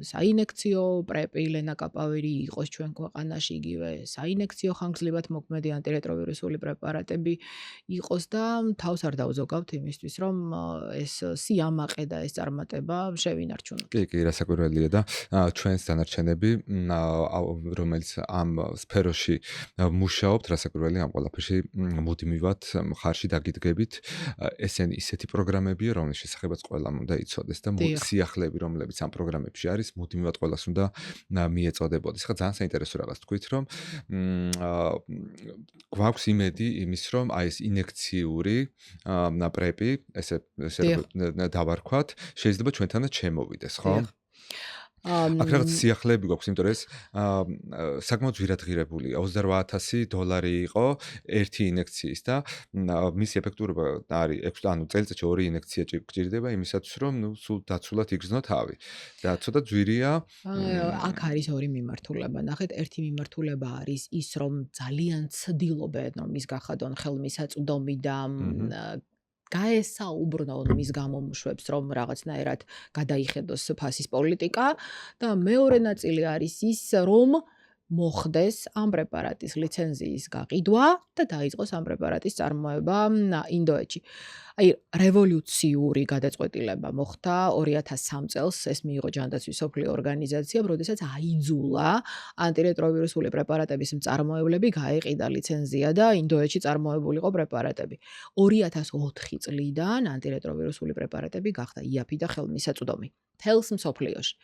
საინექციო პრეპი ლენაკაპავირი იყოს ჩვენ ქვეყანაში, იგივე საინექციო ხანგრძლივად მოქმედი ანტირეტროვირუსული პრეპარატები იყოს და თავს არ დავზოგავთ იმისთვის რომ ეს სიამაყე და ეს წარმატება შევინარჩუნოთ. კი, რასაკვირველია და ჩვენს დანარჩენები, რომელიც ამ სფეროში მუშაობთ, რასაკვირველია ამ ყველაფერში მუდმივად ხარში დაგიდგებით. ესენი ისეთი პროგრამებია, რომლის შესახებაც ყველამ უნდა იცოდეს და სიახლეები, რომლებიც ამ პროგრამებში არის, მუდმივად ყველას უნდა მიეწოდებოდეს. ხა ძალიან საინტერესო რაღაც თქვით, რომ გვაქვს იმედი იმის, რომ აი ეს ინექციური პრეპი, ესე დავარქვათ, შეიძლება ჩვენთანაც შემოვიდეს, ხო? აქ რაღაც სიახლეები გვაქვს, იმიტომ რომ ეს საკმაოდ ძვირადღირებულია. $28,000 იყო ერთი ინექციის და მისი ეფექტურობა არის 6, ანუ წელიწადში 2 ინექცია გჭირდება იმისათვის, რომ სულ დაცულად იგრძნო თავი. და ცოტა ძვირია. აქ არის ორი მიმართულება. ნახეთ, ერთი მიმართულება არის ის, რომ ძალიან ცდილობენ, რომ ის გახადონ ხელმისაწვდომი და გაესაუბრნონ მის გამომშვებს, რომ რაღაცნაირად გადაიხედოს ფასის პოლიტიკა და მეორე ნაწილი არის ის, რომ მოხდეს ამ პრეპარატის ლიცენზიის გაყიდვა და დაიწყოს ამ პრეპარატის წარმოება ინდოეთში. აი, რევოლუციური გადაწყვეტილება მოხდა 2003 წელს, ეს მიიღო ჯანდაცვის მსოფლიო ორგანიზაციამ, როდესაც აიძულა ანტირეტროვირუსული პრეპარატების მწარმოებლები გაეყიდა ლიცენზია და ინდოეთში წარმოებულიყო პრეპარატები. 2004 წლიდან ანტირეტროვირუსული პრეპარატები გახდა იაფი და ხელმისაწვდომი. თელს მსოფლიოში.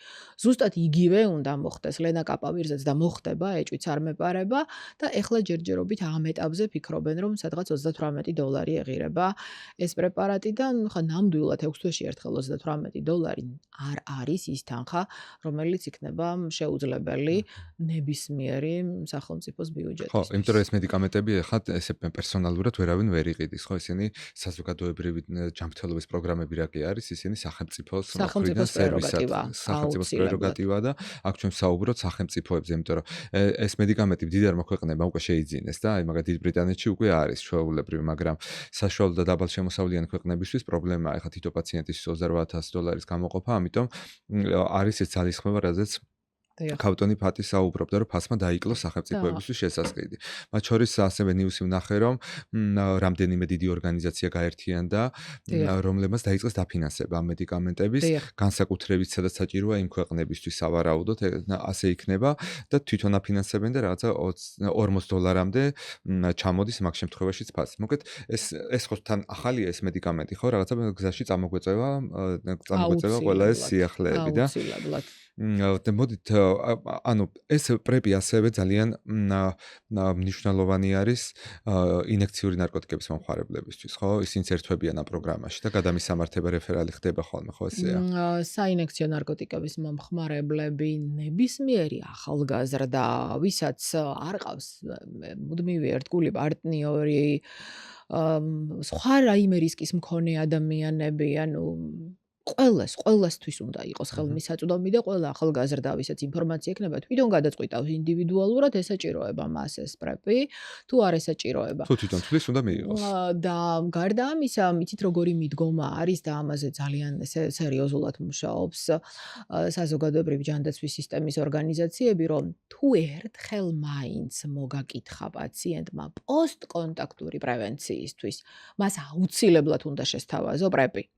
ზუსტად იგივე უნდა მოხდეს ლენაკაპავირზეც და მოხდება, ეჭვიც არ მეპარება და ეხლა ჯერჯერობით ამ ეტაპზე ფიქრობენ, რომ სადღაც $38 ეღირება ეს პრეპარატი და ხა ნამდვილად 6 თვეში ერთხელ $38 არ არის ის თანხა, რომელიც იქნება შეუძლებელი ნებისმიერი სახელმწიფოს ბიუჯეტისთვის. ხო, იმიტომ რომ ეს მედიკამენტები ეხლა ესე პერსონალურად ვერავინ ვერ იყიდის, ხო, ისინი საზოგადოებრივი ჯანმრთელობის პროგრამები რა კი არის, ისინი სახელმწიფოს სახელმწიფოს პრეროგატივა და აქ ჩვენ საუბრობთ სახელმწიფოებზე, იმიტომ რომ ეს მედიკამენტი მდიდარმა ქვეყნებამ უკვე შეიძინეს და აი მაგალითად დიდ ბრიტანეთში უკვე არის ჩვეულებრივი, მაგრამ საშუალო და დაბალშემოსავლიანი ქვეყნებისთვის პრობლემაა ეხლა თითო პაციენტის $28,000 გამოყოფა, ამიტომ არის ეს ძალისხმევა, რაზეც ქავტონი ფატი საუბრობდა, რომ ფასმა დაიკლო სახელმწიფოებისთვის შესაძლებელი. მათ შორის ასევე ნიუსი ვნახე, რომ რამდენიმე დიდი ორგანიზაცია გაერთიანდა, რომლებმაც დაიწყეს დაფინანსება ამ მედიკამენტების, განსაკუთრებით სადაც საჭიროა იმ ქვეყნებისთვის სავარაუდოდ, ასე იქნება და თვითონ აფინანსებენ და რაღაცა $40-მდე ჩამოდის მაგ შემთხვევაშიც ფასი. მოკეთ ეს ხო თან ახალია ეს მედიკამენტი, ხო, რაღაცა გზაში წამოგვეწევა ყველა ეს სიახლეები და მოდით ანუ ეს პრეპი ასევე ძალიან მნიშვნელოვანი არის ინექციური ნარკოტიკების მომხმარებლებისთვის, ხო? ისინიც ერთვებიან ამ პროგრამაში და გადამისამართება რეფერალი ხდება ხოლმე, ხო ესეა? საინექციო ნარკოტიკების მომხმარებლები ნებისმიერი ახალგაზრდა, ვისაც არ ყავს მუდმივი ერთგული პარტნიორი, სხვა რაიმე რისკის მქონე ადამიანები, ანუ ყველასთვის უნდა იყოს ხელმისაწვდომი და ყველა ახალგაზრდა, ვისაც ინფორმაცია ექნება, თვითონ გადაწყვიტავს ინდივიდუალურად ესაჭიროება მას ეს პრეპი, თუ არ ესაჭიროება. თუ თვითონ თვლის უნდა მიიღოს. და გარდა ამისა, მიცით როგორი მიდგომა არის და ამაზე ძალიან სერიოზულად მუშაობს საზოგადოებრივი ჯანდაცვის სისტემის ორგანიზაციები, რომ თუ ერთხელ მაინც მოგაკითხა პაციენტმა პოსტკონტაქტური პრევენციისთვის, მას აუცილებლად უნდა შესთავაზო პრეპი.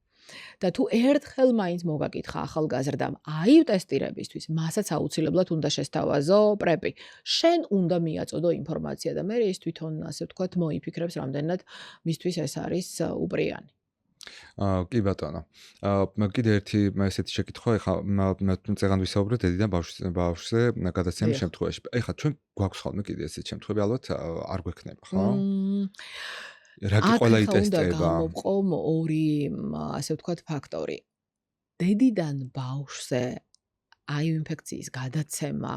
და თუ ერთხელ მაინც მოგაკითხა ახალგაზრდამ აივ ტესტირებისთვის, მასაც აუცილებლად უნდა შესთავაზო პრეპი. შენ უნდა მიაწოდო ინფორმაცია და მე ის თვითონ ასე ვთქვათ მოიფიქრებს რამდენად მისთვის ეს არის უპრიანი. კი ბატონო. კიდე ერთი ესეთი შეკითხვა, ეხლა წეგან ვისაუბრეთ დედიდან ბავშვზე გადაცემის შემთხვევაში. ეხლა ჩვენ გვაქვს ხოლმე კიდე ესეთი შემთხვევები, ალბათ არ გვექნება, ხო? რა კი ყველა იტესტება? უნდა გამოვყო ორი, ასე ვთქვათ, ფაქტორი. დედიდან ბავშვზე აივ ინფექციის გადაცემა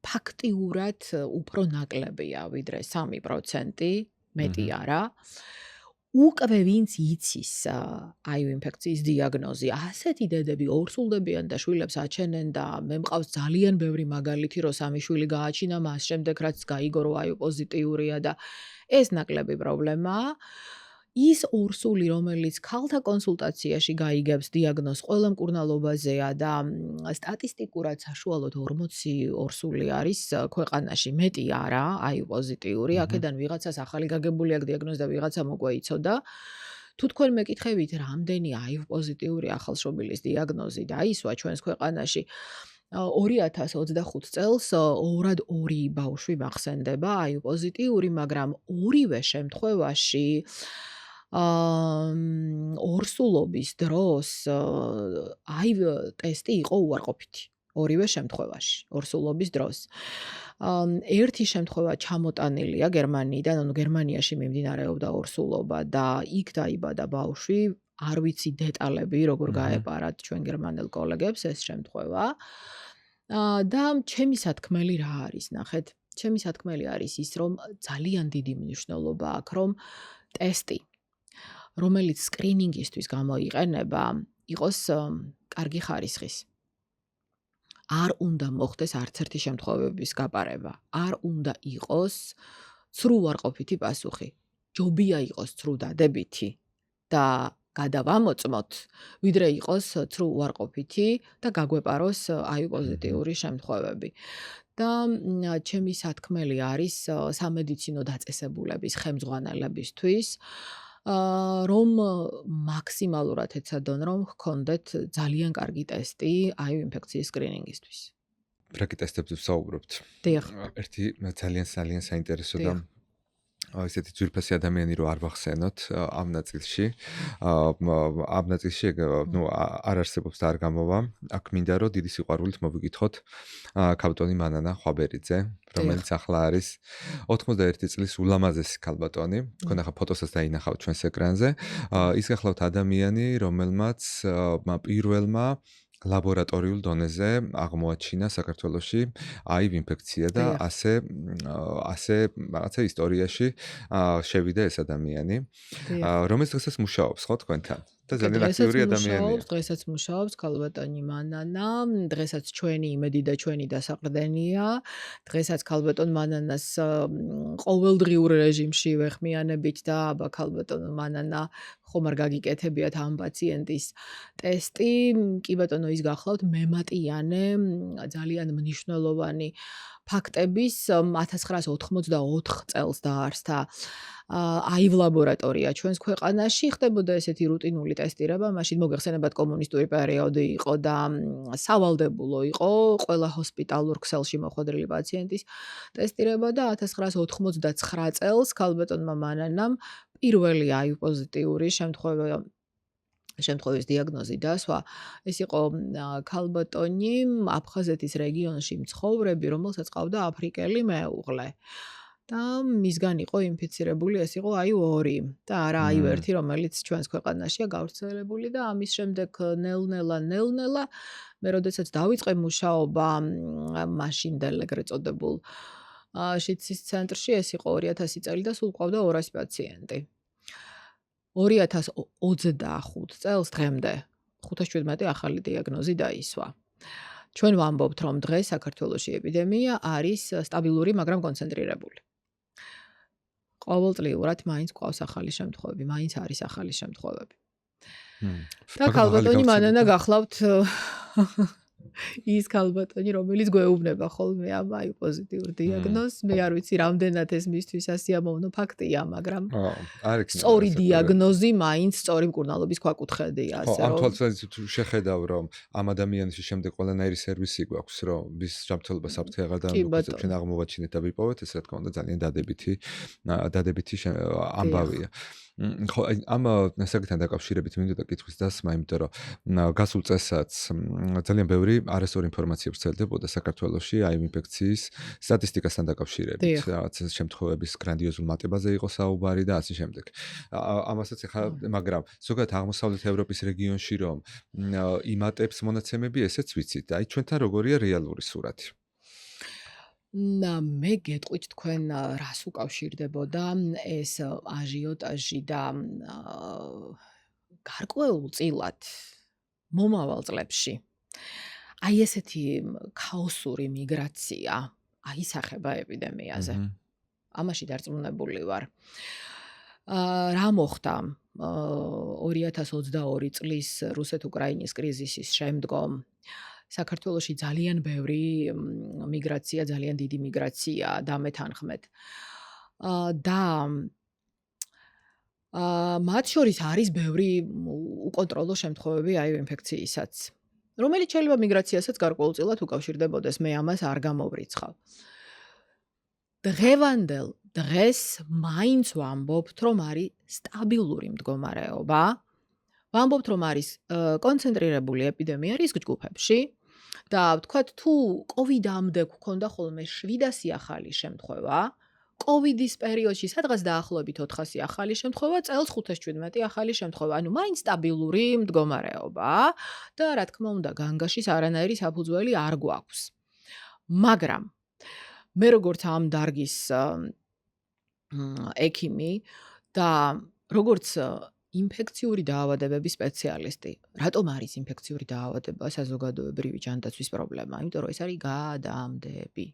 ფაქტიურად უფრო ნაკლებია, ვიდრე 3%, მეტი არა. უკვე ვინც იცის აივ ინფექციის დიაგნოზი, ასეთი დედები ორსულდებიან და შვილებს აჩენენ და მე მყავს ძალიან ბევრი მაგალითი, რომ სამი შვილი გააჩინა, მას შემდეგ რაც გაიგო, რომ აივ პოზიტიურია და ეს ნაკლები პრობლემაა. ის ორსული, რომელიც ქალთა კონსულტაციაში გაიგებს დიაგნოზს ყველა მკურნალობაზეა და სტატისტიკურად საშუალოდ 40 ორსული არის ქვეყანაში, მეტი არა, აივ პოზიტიური, აქედან ვიღაცას ახალი გაგებული აქვს დიაგნოზი და ვიღაცა მოგვე იცოდა. თუ თქვენ მეკითხებით, რამდენი აივ პოზიტიური ახალშობილის დიაგნოზი დაისვა ჩვენს ქვეყანაში 2025 წელს 2 ბავშვი მახსენდება აივ პოზიტიური, მაგრამ ორივე შემთხვევაში ორსულობის დროს აივ ტესტი იყო უარყოფითი. ორივე შემთხვევაში, ორსულობის დროს. ერთი შემთხვევა ჩამოტანილია გერმანიიდან, ანუ გერმანიაში მიმდინარეობდა ორსულობა და იქ დაიბადა ბავშვი. არ ვიცი დეტალები, როგორ გაეპარათ ჩვენ გერმანელ კოლეგებს ეს შემთხვევა. და ჩემი სათქმელი რა არის, ნახეთ. ჩემი სათქმელი არის ის, რომ ძალიან დიდი მნიშვნელობა აქვს, რომ ტესტი, რომელიც სკრინინგისთვის გამოიყენება, იყოს კარგი ხარისხის. არ უნდა მოხდეს არც ერთი შემთხვევების გაპარება. არ უნდა იყოს ცრუ უარყოფითი პასუხი. ჯობია იყოს ცრუ დადებითი და გადავამოწმოთ, ვიდრე იყოს ცრუ უარყოფითი და გაგვეპაროს აივ პოზიტიური შემთხვევები. და ჩემი სათქმელი არის სამედიცინო დაწესებულების ხელმძღვანელებისთვის, რომ მაქსიმალურად ეცადონ, რომ ჰქონდეთ ძალიან კარგი ტესტი აივ ინფექციის სკრინინგისთვის. რა კი ტესტებზე ვსაუბრობთ? დიახ. ერთი ძალიან საინტერესო და ესეთი ძვირფასი ადამიანი რო არ ვახსენოთ ამ ნაწილში. ამ ნაწილში ნუ არ არსებობს და არ გამოვა. აქ მინდა რომ დიდი სიყვარულით მოვიკითხოთ ქალბატონი მანანა ხვაბერიძე, რომელიც ახლა არის 91 წლის ულამაზესი ქალბატონი. თქვენ ახლა ფოტოსაც დაინახავთ ჩვენს ეკრანზე. ის გახლავთ ადამიანი, რომელმაც პირველმა ლაბორატორიულ დონეზე აღმოაჩინა საქართველოში აივ ინფექცია და ასე რაღაცა ისტორიაში შევიდა ეს ადამიანი, რომელიც დღესაც მუშაობს ხო თქვენთან და ძალიან აქტიური ადამიანია. დღესაც მუშაობს ქალბატონი მანანა, დღესაც ჩვენი იმედი და ჩვენი დასაყრდენია. დღესაც ქალბატონ მანანას ყოველდღიურ რეჟიმში ვეხმიანებით და აბა ქალბატონ მანანა ხომ არ გაგიკეთებიათ ამ პაციენტის ტესტი. კი ბატონო, ის გახლავთ მემატიანე ძალიან მნიშვნელოვანი ფაქტების 1984 წელს დაარსდა აივ ლაბორატორია ჩვენს ქვეყანაში. ხდებოდა ესეთი რუტინული ტესტირება, მაშინ მოგეხსენებათ კომუნისტური პერიოდი იყო და სავალდებულო იყო ყველა ჰოსპიტალურ ქსელში მოხვედრილი პაციენტის ტესტირება და 1989 წელს ქალბატონმა მანანამ პირველი აივ პოზიტიური შემთხვევის დიაგნოზი დასვა. ეს იყო ქალბატონი აფხაზეთის რეგიონში მცხოვრები, რომელსაც ყავდა აფრიკელი მეუღლე. და მისგან იყო ინფიცირებული, ეს იყო აივ 2 და არა აივ 1, რომელიც ჩვენს ქვეყანაშია გავრცელებული და ამის შემდეგ ნელ-ნელა მე როდესაც დავიწყე მუშაობა მაშინდელ ეგრეთ წოდებულ შიცის ცენტრში, ეს იყო 2000 წელი და სულ ყავდა 200 პაციენტი. 2025 წელს დღემდე 517 ახალი დიაგნოზი დაისვა. ჩვენ ვამბობთ, რომ დღეს საქართველოში ეპიდემია არის სტაბილური, მაგრამ კონცენტრირებული. ყოველწლიურად მაინც ყავს ახალი შემთხვევები, მაინც არის ახალი შემთხვევები. და ქალბატონი მანანა გახლავთ ის ქალბატონი, რომელიც გვეუბნება ხოლმე ამ აი პოზიტიურ დიაგნოზს, მე არ ვიცი რამდენად ეს მისთვის ასიამოვნო ფაქტია, მაგრამ არ იქნება სწორი დიაგნოზი მაინც სწორი მკურნალობის ქვაკუთხედია, ასე ამ რომ თვალსაზრისით შეხედავ რომ ამ ადამიანის შემდეგ ყველანაირი სერვისი გვაქვს რომ ვის ჯანმრთელობა საფრთხე აღარ დაამოქმედებს ჩვენ აღმოვაჩინეთ და ვიპოვეთ ეს რა თქმა უნდა ძალიან დადებითი ამბავია ხო ამ საკითხთან დაკავშირებით მინდოდა კითხვის დასმა იმიტომ რომ გასულ წესაც ძალიან ბევრი არასწორი ინფორმაცია ვრცელდებოდა საქართველოში აი ინფექციის სტატისტიკასთან დაკავშირებით რაღაც შემთხვევების გრანდიოზულ მატებაზე იყო საუბარი და ასე შემდეგ ამასაც ახლა მაგრამ ზოგადად აღმოსავლეთ ევროპის რეგიონში რომ იმატებს მონაცემები ესეც ვიცით აი ჩვენთან როგორია რეალური სურათი მე გეტყვით თქვენ რას უკავშირდებოდა ეს აჟიოტაჟი და გარკვეულწილად მომავალ წლებში აი ესეთი ქაოსური მიგრაცია აისახება ეპიდემიაზე. ამაში დარწმუნებული ვარ. რა მოხდა 2022 წლის რუსეთ-უკრაინის კრიზისის შემდგომ საქართველოში ძალიან ბევრი მიგრაცია, ძალიან დიდი მიგრაცია დამეთანხმეთ. და მათ შორის არის ბევრი უკონტროლო შემთხვევები აი ინფექციისაც, რომელიც შეიძლება მიგრაციასაც გარკვეულწილად უკავშირდებოდეს, მე ამას არ გამოვრიცხავ. დღევანდელ დღეს მაინც ვამბობთ, რომ არის სტაბილური მდგომარეობა. ვამბობთ, რომ არის კონცენტრირებული ეპიდემია რისკ ჯგუფებში და ვთქვათ, თუ კოვიდამდე გქონდა ხოლმე 700 ახალი შემთხვევა, კოვიდის პერიოდში სადღაც დაახლოებით 400 ახალი შემთხვევა, წელს 517 ახალი შემთხვევა. ანუ მაინც სტაბილური მდგომარეობა და რა თქმა უნდა, განგაშის არანაირი საფუძველი არ გვაქვს. მაგრამ მე როგორც ამ დარგის ექიმი და როგორც ინფექციური დაავადებების სპეციალისტი. რატომ არის ინფექციური დაავადება საზოგადოებრივი ჯანდაცვის პრობლემა? იმიტომ რომ ეს არის გადამდები.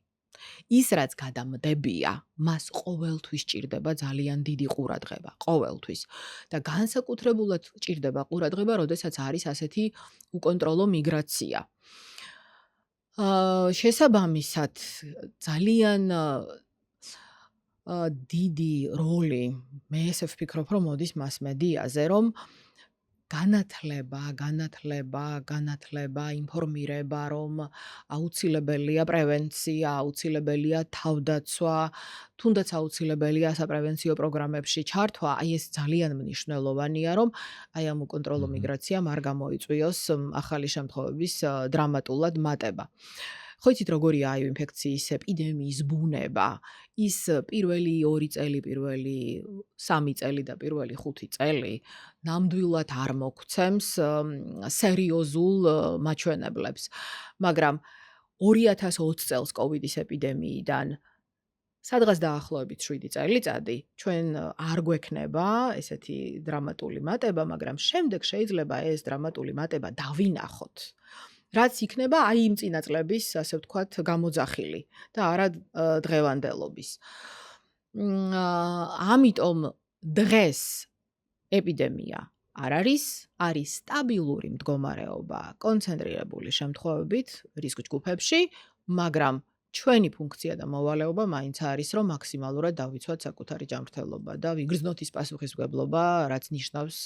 ის რაც გადამდებია, მას ყოველთვის ჭირდება ძალიან დიდი ყურადღება, ყოველთვის. და განსაკუთრებულად ჭირდება ყურადღება, როდესაც არის ასეთი უკონტროლო მიგრაცია. შესაბამისად, ძალიან დიდი როლი მე ესე ვფიქრობ, რომ მოდის მასმედიაზე, რომ განათლება, ინფორმირება, რომ აუცილებელია პრევენცია, აუცილებელია თავდაცვა, თუნდაც აუცილებელია საპრევენციო პროგრამებში ჩართვა, აი ეს ძალიან მნიშვნელოვანია, რომ აი ამ უკონტროლო მიგრაციამ არ გამოიწვიოს ახალი შემთხვევების დრამატულად მატება. ხო იცით როგორია აი ინფექციის ეპიდემიის ბუნება, ის პირველი 2 წელი, პირველი 3 წელი და პირველი 5 წელი ნამდვილად არ მოგცემს სერიოზულ მაჩვენებლებს, მაგრამ 2020 წელს კოვიდის ეპიდემიიდან სადღაც დაახლოებით 7 წელიწადი ჩვენ არ გვექნება ესეთი დრამატული მატება, მაგრამ შემდეგ შეიძლება ეს დრამატული მატება დავინახოთ. რაც იქნება აი იმ წინა წლების, ასე ვთქვათ, გამოძახილი და არა დღევანდელობის. ამიტომ დღეს ეპიდემია არ არის სტაბილური მდგომარეობა, კონცენტრირებული შემთხვევებით რისკ ჯგუფებში, მაგრამ ჩვენი ფუნქცია და მოვალეობა მაინც არის, რომ მაქსიმალურად დავიცვათ საკუთარი ჯანმრთელობა და ვიგრძნოთ ის პასუხისმგებლობა, რაც ნიშნავს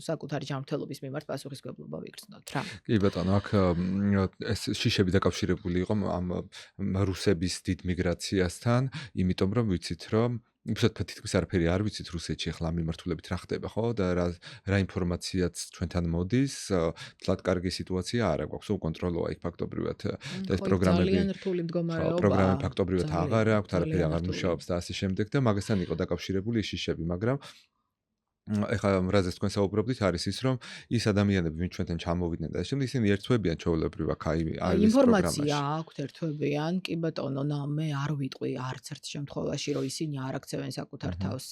საკუთარი ჯანმრთელობის მიმართ პასუხისმგებლობა ვიგრძნოთ რა. კი ბატონო, აქ ეს შიშები დაკავშირებული იყო ამ რუსების დიდ მიგრაციასთან, იმიტომ რომ ვიცით, რომ უშუალოდ თითქმის არაფერი არ ვიცით რუსეთში ახლა მიმართულებით რა ხდება, ხო? და რა ინფორმაციაც ჩვენთან მოდის, თლად კარგი სიტუაცია არ აქვს, უკონტროლოა იქ ფაქტობრივად და ეს პროგრამები ძალიან რთული მდგომარეობა. პროგრამები ფაქტობრივად აღარ აქვს, არაფერი აღარ მუშაობს და ასე შემდეგ და მაგასთან იყო დაკავშირებული შიშები, მაგრამ ეხლა რაზეც თქვენ საუბრობდით არის ის რომ ის ადამიანები ვინც ჩვენთან ჩამოვიდნენ და ისინი ერთვებიან ჩვეულებრივ აქ აი ეს ინფორმაცია აქვთ ერთვებიან კი ბატონო მე არ ვიტყვი არც ერთ შემთხვევაში რომ ისინი არ აქცევენ საკუთარ თავს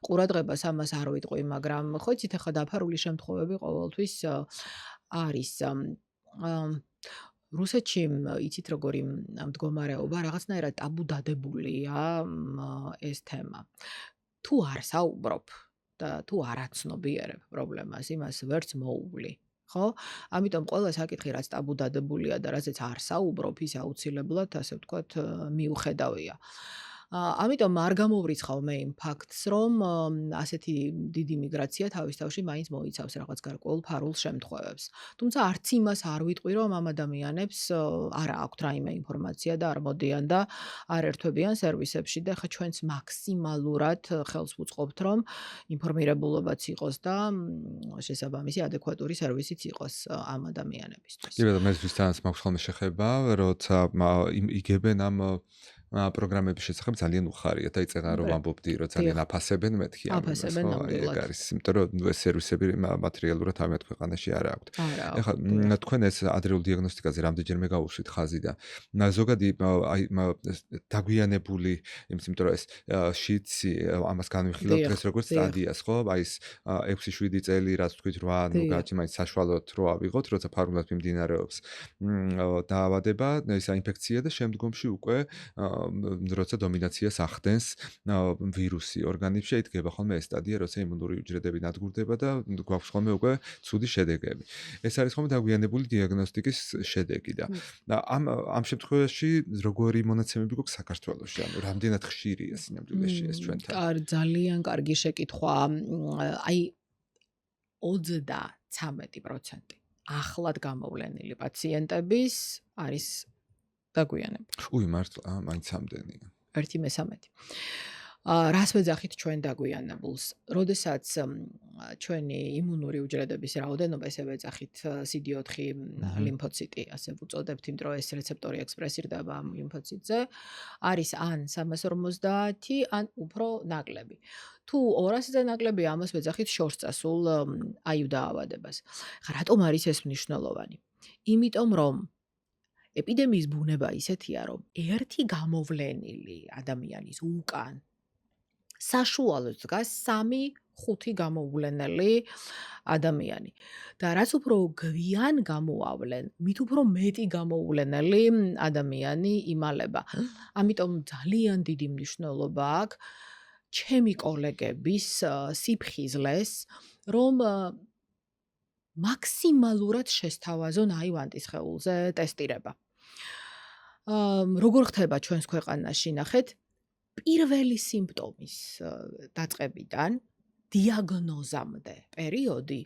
ყურადღებას ამას არ ვიტყვი მაგრამ ხო იცით ახლა დაფარული შემთხვევები ყოველთვის არის რუსეთში იცით როგორი მდგომარეობა რაღაცნაირად ტაბუ დადებულია ეს თემა თუ არ საუბრობ და თუ არ აცნობიერებ პრობლემას, იმას ვერც მოუვლი. ხო? ამიტომ ყველა საკითხი რაც ტაბუ დადებულია და რაზეც არ საუბრობ, ის აუცილებლად, ასე ვთქვათ, მიუხედავია. ამიტომ არ გამოვრიცხავ მე იმ ფაქტს, რომ ასეთი დიდი მიგრაცია თავის თავში მაინც მოიცავს რაღაც გარკვეულ ფარულ შემთხვევებს. თუმცა არც იმას არ ვიტყვი, რომ ამ ადამიანებს არ აქვთ რაიმე ინფორმაცია და არ მოდიან და არ ერთვებიან სერვისებში და ხა ჩვენც მაქსიმალურად ხელს ვუწყობთ, რომ ინფორმირებულობაც იყოს და შესაბამისი ადეკვატური სერვისიც იყოს ამ ადამიანებისთვის. კი, მე ვისთანაც მაქვს ხოლმე შეხება, როცა იგებენ ამ პროგრამების შესახებ ძალიან უხარია და იწეღან რომ ამბობდი რომ ძალიან აფასებენ მეთქი ამას ხო ეგ არის იმიტომ რომ ეს სერვისები მატერიალურად ამეთ ქვეყანაში არ აქვთ ეხლა თქვენ ეს ადრეულ დიაგნოსტიკაზე რამდენჯერმე გავუსვით ხაზი და ზოგადი აი დაგვიანებული იმიტომ რომ ეს შიცი ამას განვიხილავთ დღეს როგორც სტადიას ხო აი ეს 6-7 წელი რაც თქვით 8 ნუ გაჩი მაინც საშუალოდ რო ავიღოთ როცა ფარულად მიმდინარეობს დაავადება ეს ინფექცია და შემდგომში უკვე როცა დომინაციას ახდენს ვირუსი ორგანიზმში იდგება ხოლმე ეს სტადია როცა იმუნური უჯრედები ნადგურდება და გვაქვს ხოლმე უკვე ცუდი შედეგები ეს არის ხოლმე დაგვიანებული დიაგნოსტიკის შედეგი და ამ შემთხვევაში როგორი მონაცემები გვაქვს საქართველოში ანუ რამდენად ხშირია სინამდვილეში ეს ჩვენთან ძალიან კარგი შეკითხვა აი 33% ახლად გამოვლენილი პაციენტების არის დაგვიანებული. უი მართლა, მაინც ამდენია. 1/13. რას ვეძახით ჩვენ დაგვიანებულს? როდესაც ჩვენი იმუნური უჯრედების რაოდენობა ესე ვეძახით CD4 ლიმფოციტი, ასე ვუწოდებთ, იმ დროს ეს რეცეპტორი ექსპრესირდება ამ ლიმფოციტზე, არის ან 350, ან უფრო ნაკლები. თუ 200-ზე ნაკლებია, ამას ვეძახით შორს წასულ აიუ დაავადებას. ხა რატომ არის ეს მნიშვნელოვანი? იმიტომ რომ ეპიდემიის ბუნება ისეთია, რომ ერთი გამოვლენილი ადამიანის უკან საშუალოდ დგას 3-5 გამოვლენელი ადამიანი. და რაც უფრო გვიან გამოავლენ, მით უფრო მეტი გამოვლენელი ადამიანი იმალება. ამიტომ ძალიან დიდი მნიშვნელობა აქვს ჩემი კოლეგების სიფხიზლეს, რომ მაქსიმალურად შესთავაზონ აივანტის სხეულზე ტესტირება. როგორ ხდება ჩვენს ქვეყანაში, ნახეთ, პირველი სიმპტომის დაწყებიდან დიაგნოზამდე პერიოდი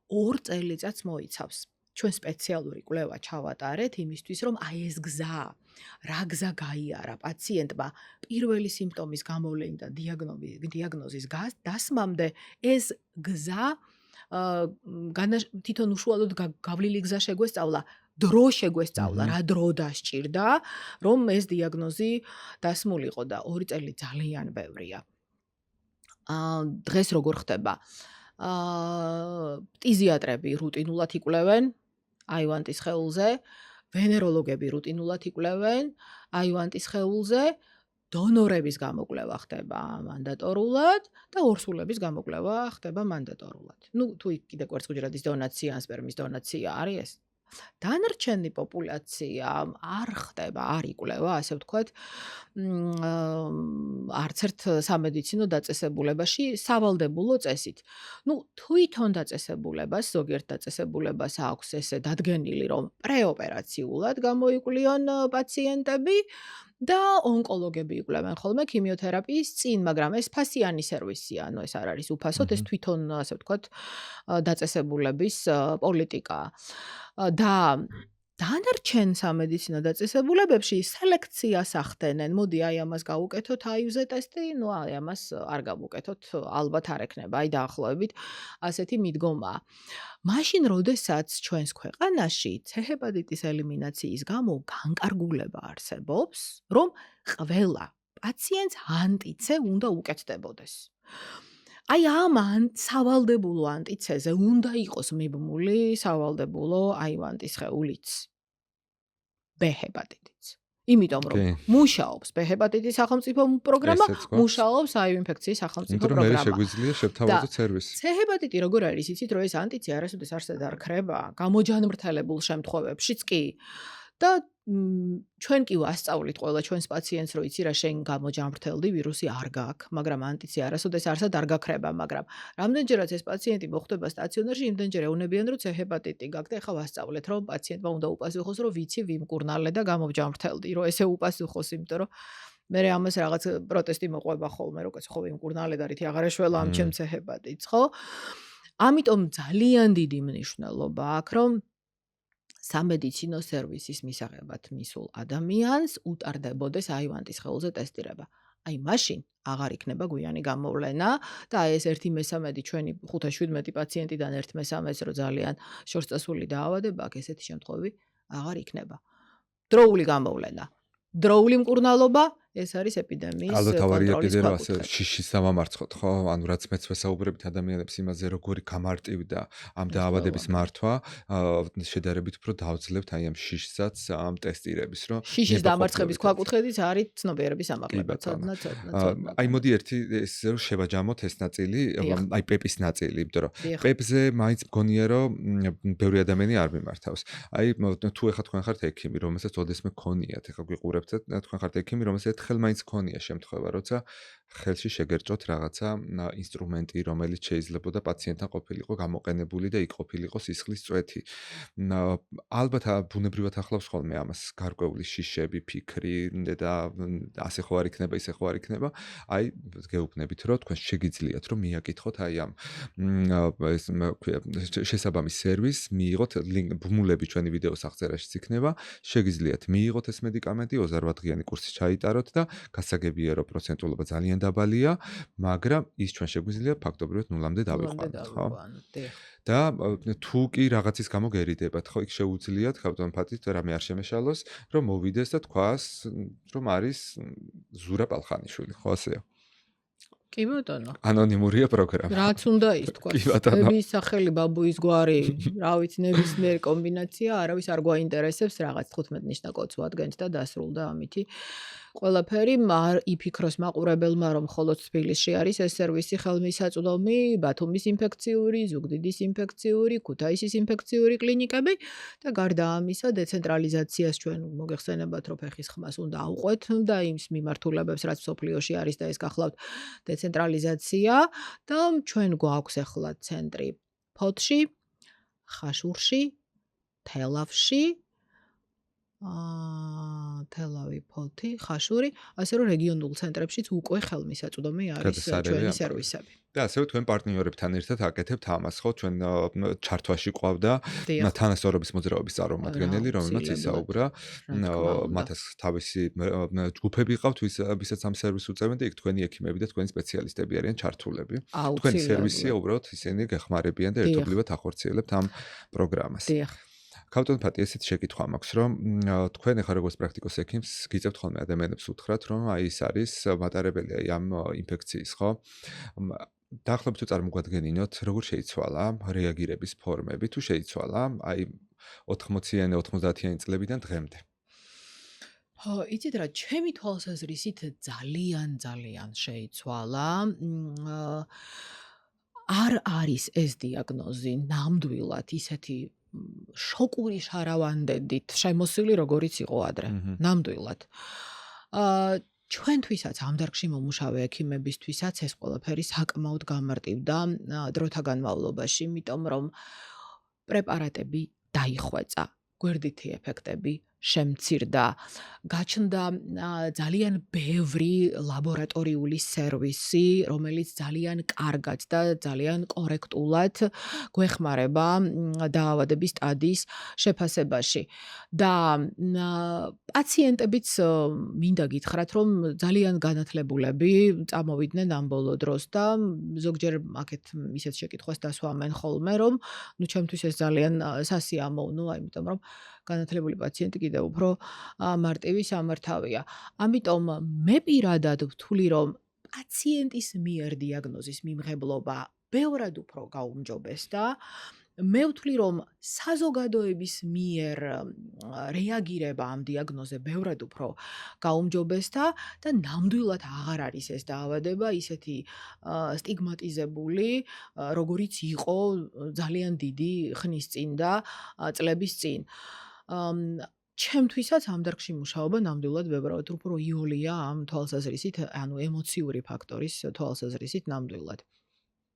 2 წელიწადს მოიცავს. ჩვენ სპეციალური კვლევა ჩავატარეთ იმისთვის, რომ აი ეს გზა, რა გზა გაიარა პაციენტმა პირველი სიმპტომის გამოვლენიდან დიაგნოზის დასმამდე ეს გზა თვითონ უშუალოდ გავლილი გზა შეგვესწავლა, დრო შეგვესწავლა, რა დრო დასჭირდა, რომ ეს დიაგნოზი დასმულიყო და 2 წელი ძალიან ბევრია. დღეს როგორ ხდება? ფტიზიატრები რუტინულად იკვლევენ აივანტის სხეულზე, ვენეროლოგები რუტინულად იკვლევენ აივანტის სხეულზე, დონორების გამოკვლევა ხდება მანდატორულად და ორსულების გამოკვლევა ხდება მანდატორულად. ნუ თუ კიდე კვერცხუჯრედის დონაცია, ან სპერმის დონაცია არის ეს. დანარჩენი პოპულაცია არ ხდება, არ იკვლევა, ასე ვთქვათ, არც ერთ სამედიცინო დაწესებულებაში სავალდებულო წესით. ნუ თვითონ დაწესებულებას, ზოგიერთ დაწესებულებას აქვს ესე დადგენილი, რომ პრეოპერაციულად გამოიკვლიონ პაციენტები და ონკოლოგები იკვლევენ ხოლმე ქიმიოთერაპიის წინ, მაგრამ ეს ფასიანი სერვისია, ანუ ეს არ არის უფასოდ, ეს თვითონ, ასე ვთქვათ, დაწესებულების პოლიტიკაა. და დანარჩენ სამედიცინო დაწესებულებებში სელექციას ახდენენ. მოდი აი ამას გავუკეთოთ აიუზე ტესტი, ნუ აი ამას არ გავუკეთოთ, ალბათ არ ექნება, აი დაახლოებით ასეთი მიდგომაა. მაშინ, როდესაც ჩვენს ქვეყანაში C-ჰეპატიტის ელიმინაციის გამო განკარგულება არსებობს, რომ ყველა პაციენტს ანტიცე უნდა უკეთდებოდეს. აი ამ სავალდებულო ანტიცეზე უნდა იყოს მიბმული სავალდებულო აივანტის სხეულიც. B-ჰეპატიტიც. იმიტომ რომ მუშაობს B-ჰეპატიტის სახელმწიფო პროგრამა, მუშაობს აიუ ინფექციის სახელმწიფო პროგრამა. იმიტომ რომ შეგვიძლია შევთავაზოთ სერვისი. C-ჰეპატიტი როგორ არის, იცით, რომ ეს ანტიცე არასოდეს არსად არ ქრება, გამოჯანმრთელებულ შემთხვევებშიც კი და ჩვენ კი ვასწავლით ყველა ჩვენს პაციენტს, რომ იცი რა შენ გამოჯამრთელდი, ვირუსი არ გაქვს, მაგრამ ანტიცი არასოდეს არსად არ გაქრება, მაგრამ რამდენჯერაც ეს პაციენტი მოხვდება სტაციონარში, იმდენჯერ ეუბნებიან, რომ C ჰეპატიტი გაქვს და ეხლა ვასწავლეთ, რომ პაციენტმა უნდა უპასუხოს, რომ ვიცი, ვიმკურნალე და გამოჯამრთელდი, რომ ესე უპასუხოს, იმიტომ რომ მე ამას რაღაც პროტესტი მოყვება ხოლმე, რომ ხო ვიმკურნალე და რითი აღარ ეშველა ამ ჩემ C ჰეპატიტს, ხო? ამიტომ ძალიან დიდი მნიშვნელობა აქვს, რომ სამედიცინო სერვისის მისაღებად მისულ ადამიანს უტარდებოდეს აივანტის სხეულზე ტესტირება. აი მაშინ აღარ იქნება გვიანი გამოვლენა და აი ეს 1/3 ჩვენი 5-17 პაციენტიდან 1/3-ს რო ძალიან შორსწესული დაავადება აქვს, ესეთი შემთხვევები აღარ იქნება. დროული გამოვლენა, დროული მკურნალობა, ეს არის ეპიდემიის ალბათ ავარია კონტროლის კიდე რომ ასე ქვაკუთხედი. შიშის სამამარცხოთ, ხო? ანუ რაც მეც ვესაუბრებით ადამიანებს იმაზე, როგორი გამარტივდა ამ დაავადების მართვა, შედარებით უფრო დავძლებთ აი ამ შიშსაც ამ ტესტირების, რომ შიშის დამარცხების ქვაკუთხედიც არის ცნობიერების ამაღლება, ცოდნა. აი მოდი ერთი ესე რომ შევაჯამოთ ეს ნაწილი, აი პეპის ნაწილი, იმიტომ რომ პეპზე მაინც მგონია რომ ბევრი ადამიანი არ მიმართავს. აი თუ ეხლა თქვენ ხართ ექიმი, რომელსაც ოდესმე გქონიათ, ეხლა გვიყურებთ და თქვენ ხართ ექიმი, რომელსაც ერთხელ მაინც გქონია შემთხვევა, როცა ხელში შეგერჭოთ რაღაცა ინსტრუმენტი, რომელიც შეიძლება პაციენტთან ყოფილიყო გამოყენებული და იქ ყოფილიყო სისხლის წვეთი. ალბათ ბუნებრივად ახლავს ხოლმე ამას გარკვეული შიშები, ფიქრი და ასე ხო არ იქნება, ისე ხო არ იქნება. აი გეუბნებით, რომ თქვენ შეგიძლიათ რომ მიაკითხოთ აი ამ ეს შესაბამის სერვისს, მიიღოთ ბმულები ჩვენი ვიდეოს აღწერაშიც იქნება, შეგიძლიათ მიიღოთ ეს მედიკამენტი, 28 დღიანი კურსი ჩაიტაროთ და გასაგებია რომ პროცენტულობა ძალიან დაბალია, მაგრამ ის ჩვენ შეგვიძლია ფაქტობრივად ნულამდე დავიყვანოთ, ხო? და თუ კი რაღაცის გამო გერიდებათ, ხო, იქ შეუძლიათ ხავტონფათით რამე არ შემეშალოს, რომ მოვიდეს და თქვას, რომ არის ზურა პალხანიშვილი, ხო ასეა? კი ბატონო. ანონიმურია პროგრამა. რაც უნდა ის თქვა. ნების სახელი ბაბუის გვარი, რა ვიცი, ნებისმიერ კომბინაცია, არავის არ გვაინტერესებს, რაღაც 15 ნიშნა კოდს ვადგენთ და დასრულდა ამითი. ყველაფერი იფიქროს მაყურებელმა, რომ მხოლოდ თბილისში არის ეს სერვისი ხელმისაწვდომი, ბათუმის ინფექციური, ზუგდიდის ინფექციური, ქუთაისის ინფექციური კლინიკები და გარდა ამისა, დეცენტრალიზაციას ჩვენ მოგეხსენებათ, რომ ფეხის ხმას უნდა ავყვეთ და იმის მიმართულებებს, რაც სოფლიოში არის და ეს გახლავთ დეცენტრალიზაცია და ჩვენ გვაქვს ახლა ცენტრი ფოთში, ხაშურში, თელავში, თელავი, ფოთი, ხაშური, ასე რომ რეგიონულ ცენტრებშიც უკვე ხელმისაწვდომი არის ჩვენი სერვისები. და ასევე თქვენ პარტნიორებთან ერთად აკეთებთ ამას, ხო? ჩვენ ჩართვაში ყავდა თანასწორობის მოძრაობის წარმომადგენელი, რომელმაც ისაუბრა, მათაც თავისი ჯგუფები ყავთ, ვისაც ამ სერვისს უწევენ და იქ თქვენი ექიმები და თქვენი სპეციალისტები არიან ჩართულები. თქვენი სერვისია უბრალოდ ისინი გეხმარებიან და ერთობლივად ახორციელებთ ამ პროგრამას. ქავტონფათი ესეთი შეკითხვა მაქვს, რომ თქვენ ახლა როგორც პრაქტიკოს ექიმს გიწევთ ხოლმე ადამიანებს უთხრათ, რომ აი ეს არის მატარებელი აი ამ ინფექციის, ხო? დაახლოებით თუ წარმოგვადგენინოთ, როგორ შეიცვალა რეაგირების ფორმები, თუ შეიცვალა აი 80-იანი, 90-იანი წლებიდან დღემდე. იცით რა, ჩემი თვალსაზრისით ძალიან შეიცვალა. არ არის ეს დიაგნოზი ნამდვილად ისეთი შოკური შარავანდედით შემოსილი, როგორიც იყო ადრე. ნამდვილად. ჩვენთვისაც ამ დარგში მომუშავე ექიმებისთვისაც ეს ყველაფერი საკმაოდ გამარტივდა დროთა განმავლობაში, იმიტომ რომ პრეპარატები დაიხვეწა, გვერდითი ეფექტები შემცირდა, გაჩნდა ძალიან ბევრი ლაბორატორიული სერვისი, რომელიც ძალიან კარგად და ძალიან კორექტულად გვეხმარება დაავადების სტადიის შეფასებაში. და პაციენტებიც მინდა გითხრათ, რომ ძალიან განათლებულები წამოვიდნენ ამ ბოლო დროს და ზოგჯერ აქეთ ისეთ შეკითხვას დასვამენ ხოლმე, რომ ნუ ჩემთვის ეს ძალიან სასიამოვნოა, იმიტომ რომ განათლებული პაციენტი კიდევ უფრო მარტივი სამართავია. ამიტომ მე პირადად ვთვლი, რომ პაციენტის მიერ დიაგნოზის მიმღებლობა ბევრად უფრო გაუმჯობესდა. მე ვთვლი, რომ საზოგადოების მიერ რეაგირება ამ დიაგნოზზე ბევრად უფრო გაუმჯობესდა და ნამდვილად აღარ არის ეს დაავადება ისეთი სტიგმატიზებული, როგორიც იყო ძალიან დიდი ხნის წინ და წლების წინ. ჩემთვისაც ამ დარგში მუშაობა ნამდვილად ვებრალად უფრო იოლია ამ თვალსაზრისით, ანუ ემოციური ფაქტორის თვალსაზრისით ნამდვილად.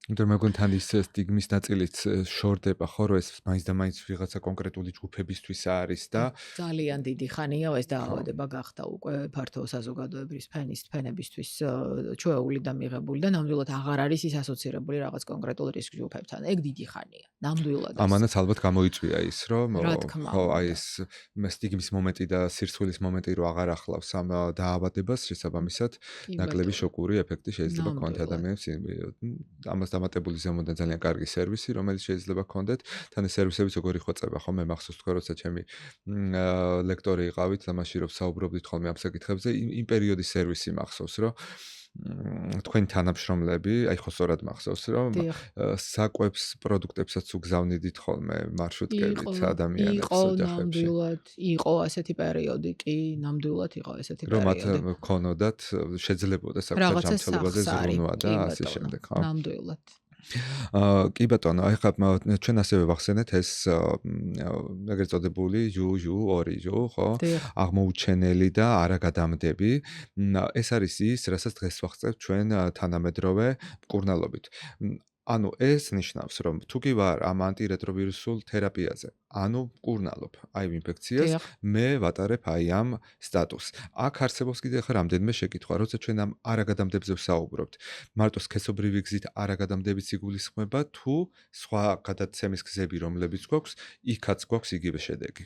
იმიტომ მე მგონი თან ის სტიგმის ნაწილიც შორდება ხო რომ ეს მაინც და მაინც ვიღაცა კონკრეტული ჯგუფებისთვის არის და ძალიან დიდი ხანია ეს დაავადება გახდა უკვე ფართო საზოგადოების ფენებისთვის ჩვეული და მიღებული და ნამდვილად აღარ არის ის ასოცირებული რაღაც კონკრეტულ რისკ ჯგუფებთან. ეგ დიდი ხანია. ნამდვილად. ამანაც ალბათ გამოიწვია ის რომ რა თქმა ხო უნდა. აი ეს სტიგმის მომენტი და სირცხვილის მომენტი რომ აღარ ახლავს ამ დაავადებას შესაბამისად ნაკლები შოკური ეფექტი შეიძლება ქონდეს ადამიანებს ამას დამატებული ზემოდან ძალიან კარგი სერვისი, რომელიც შეიძლება გქონდეთ. თან ეს სერვისებიც როგორი ხვეწება, ხო? მე მახსოვს თქვენ, როცა ჩემი ლექტორი იყავით და მაშინ რომ საუბრობდით ხოლმე ამ საკითხებზე, იმ პერიოდის სერვისი მახსოვს, რომ თქვენი თანამშრომლები, აი ხო სწორად მახსოვს, რომ საკვებს პროდუქტებსაც უგზავნიდით ხოლმე მარშრუტკებით ადამიანებს ოჯახებში. იყო ასეთი პერიოდი, კი, ნამდვილად იყო ასეთი რომ მათ პერიოდი. ქონოდათ შეძლებოდა საკუთარ ჯანმრთელობაზე ზრუნვა და ასე შემდეგ, ხო? ნამდვილად. კი ბატონო, აი ხა ჩვენ ასევე ვახსენეთ ეს ეგრეთ წოდებული U2, ხო? აღმოუჩენელი და არაგადამდები. ეს არის ის, რასაც დღეს ვახცევთ ჩვენ თანამედროვე მკურნალობით. ანუ ეს ნიშნავს, რომ თუ კი ვარ ამ ანტირეტროვირუსულ თერაპიაზე, ანუ მკურნალობ HIV ინფექციას, მე ვატარებ აი ამ სტატუსს. აქ არსებობს კიდევ ხა რამდენიმე შეკითხვა, როცა ჩვენ ამ არაგადამდებზე ვსაუბრობთ. მარტო სქესობრივი გზით არაგადამდებიც იგულისხმება, თუ სხვა გადაცემის გზები, რომლებიც გვაქვს, იქაც გვაქვს იგივე შედეგი.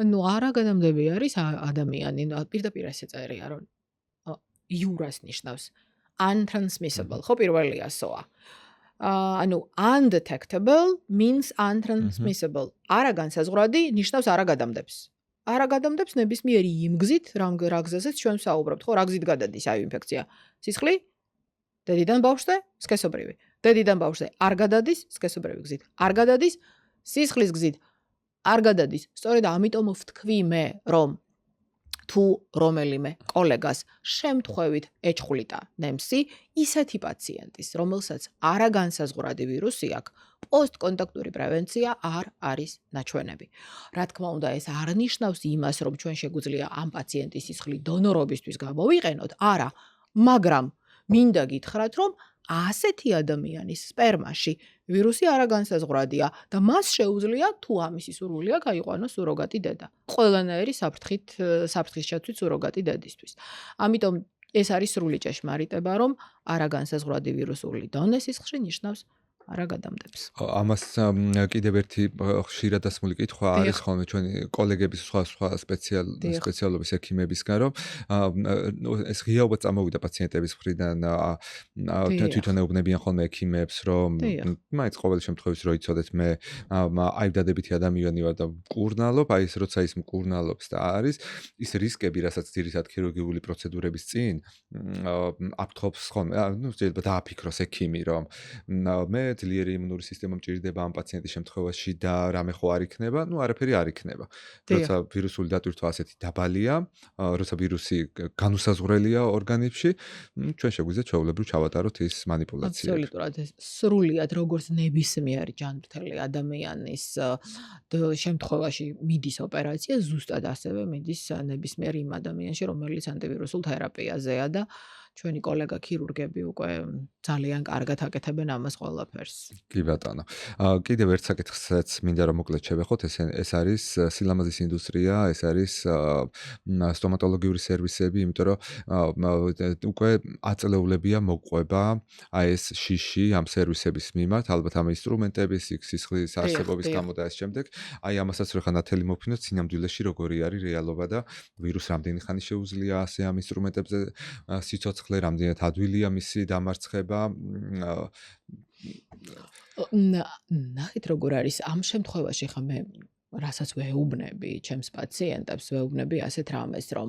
ნუ არაგადამდები არის ადამიანი, პირდაპირ ესე წერია, რომ იურას ნიშნავს untransmissible, ხო პირველია SOA. ანუ undetectable means untransmissible. არაგანსაზღვრადი ნიშნავს არაგადამდებს. არაგადამდებს ნებისმიერი იმ გზით, რა გზაზეც ჩვენ ვსაუბრობთ, ხო, რა გზით გადადის აი ინფექცია. სისხლი? დედიდან ბავშვზე? სქესობრივი. დედიდან ბავშვზე არ გადადის სქესობრივი გზით. არ გადადის სისხლის გზით. არ გადადის. სწორედ ამიტომ ვთქვი მე, რომ თუ რომელიმე კოლეგას შემთხვევით ეჭხვლიტა ნემსი, ისეთი პაციენტის, რომელსაც არაგანსაზღვრადი ვირუსი აქვს, პოსტკონტაქტური პრევენცია არ არის ნაჩვენები. რა თქმა უნდა, ეს არ ნიშნავს იმას, რომ ჩვენ შეგვიძლია ამ პაციენტის სისხლი დონორობისთვის გამოვიყენოთ, არა, მაგრამ მინდა გითხრათ, რომ ასეთი ადამიანის სპერმაში ვირუსი არაგანსაზღვრადია და მას შეუძლია თუ ამისი სურვილი აქვს აიყვანოს სუროგატი დედა. ყველანაირი საფრთხის ჩათვლით სუროგატი დედისთვის. ამიტომ ეს არის სრული ჭეშმარიტება, რომ არაგანსაზღვრადი ვირუსული დონე სისხლში ნიშნავს არაგადამდებს. ამას კიდევ ერთი ხშირად დასმული კითხვა არის ხოლმე ჩვენი კოლეგების სხვა სპეციალობის ექიმებისგან, რომ ეს ღიაობა წამოვიდა პაციენტების მხრიდან თვითონ ეუბნებიან ხოლმე ექიმებს, რომ მაინც ყოველი შემთხვევაში რო იცოდეთ მე HIV დადებითი ადამიანი ვარ და მკურნალობ, აი ეს როცა ის მკურნალობს და არის ის რისკები, რასაც ძირითადად ქირურგიული პროცედურების წინ აფრთხობს ხოლმე, ну შეიძლება დააფიქროს ექიმი, რომ მე ძლიერი იმუნური სისტემა მჭირდება ამ პაციენტის შემთხვევაში და რამე ხო არ იქნება, ну არაფერი არ იქნება. როცა ვირუსული დატვირთვა ასეთი დაბალია, როცა ვირუსი განუსაზღვრელია ორგანიზმში, ჩვენ შეგვიძლია ჩვეულებრივ ჩავატაროთ ის манипуляციები. აბსოლუტურად სრულიად როგორც ნებისმიერი ჯანმრთელი ადამიანის შემთხვევაში მიდის ოპერაცია, ზუსტად ასევე მიდის ნებისმიერ იმ ადამიანში, რომელიც ანტივირუსულ თერაპიაზეა და ჩვენი კოლეგა ქირურგები უკვე ძალიან კარგად აკეთებენ ამას ყველაფერს. კი ბატონო. კიდევ ერთ საკითხსაც მინდა რომ მოკლედ შევეხოთ, ეს არის სილამაზის ინდუსტრია, ეს არის სტომატოლოგიური სერვისები, იმიტომ რომ უკვე აწლეულებია მოყვება აი ეს შიში ამ სერვისების მიმართ, ალბათ ამ ინსტრუმენტების, სისხლის არსებობის გამო და ეს შემდეგ. აი ამასაც რო ხან ათელი მოფინოთ სინამდვილეში როგორი არის რეალობა და ვირუს რამდენი ხანი შეუძლია ასე ამ ინსტრუმენტებზე სიცოცხლე რამდენად ადვილია მისი დამარცხება. ნახეთ როგორ არის ამ შემთხვევაში ხა მე რასაც ვეუბნები ჩემს პაციენტებს, ვეუბნები ასეთ რამეს, რომ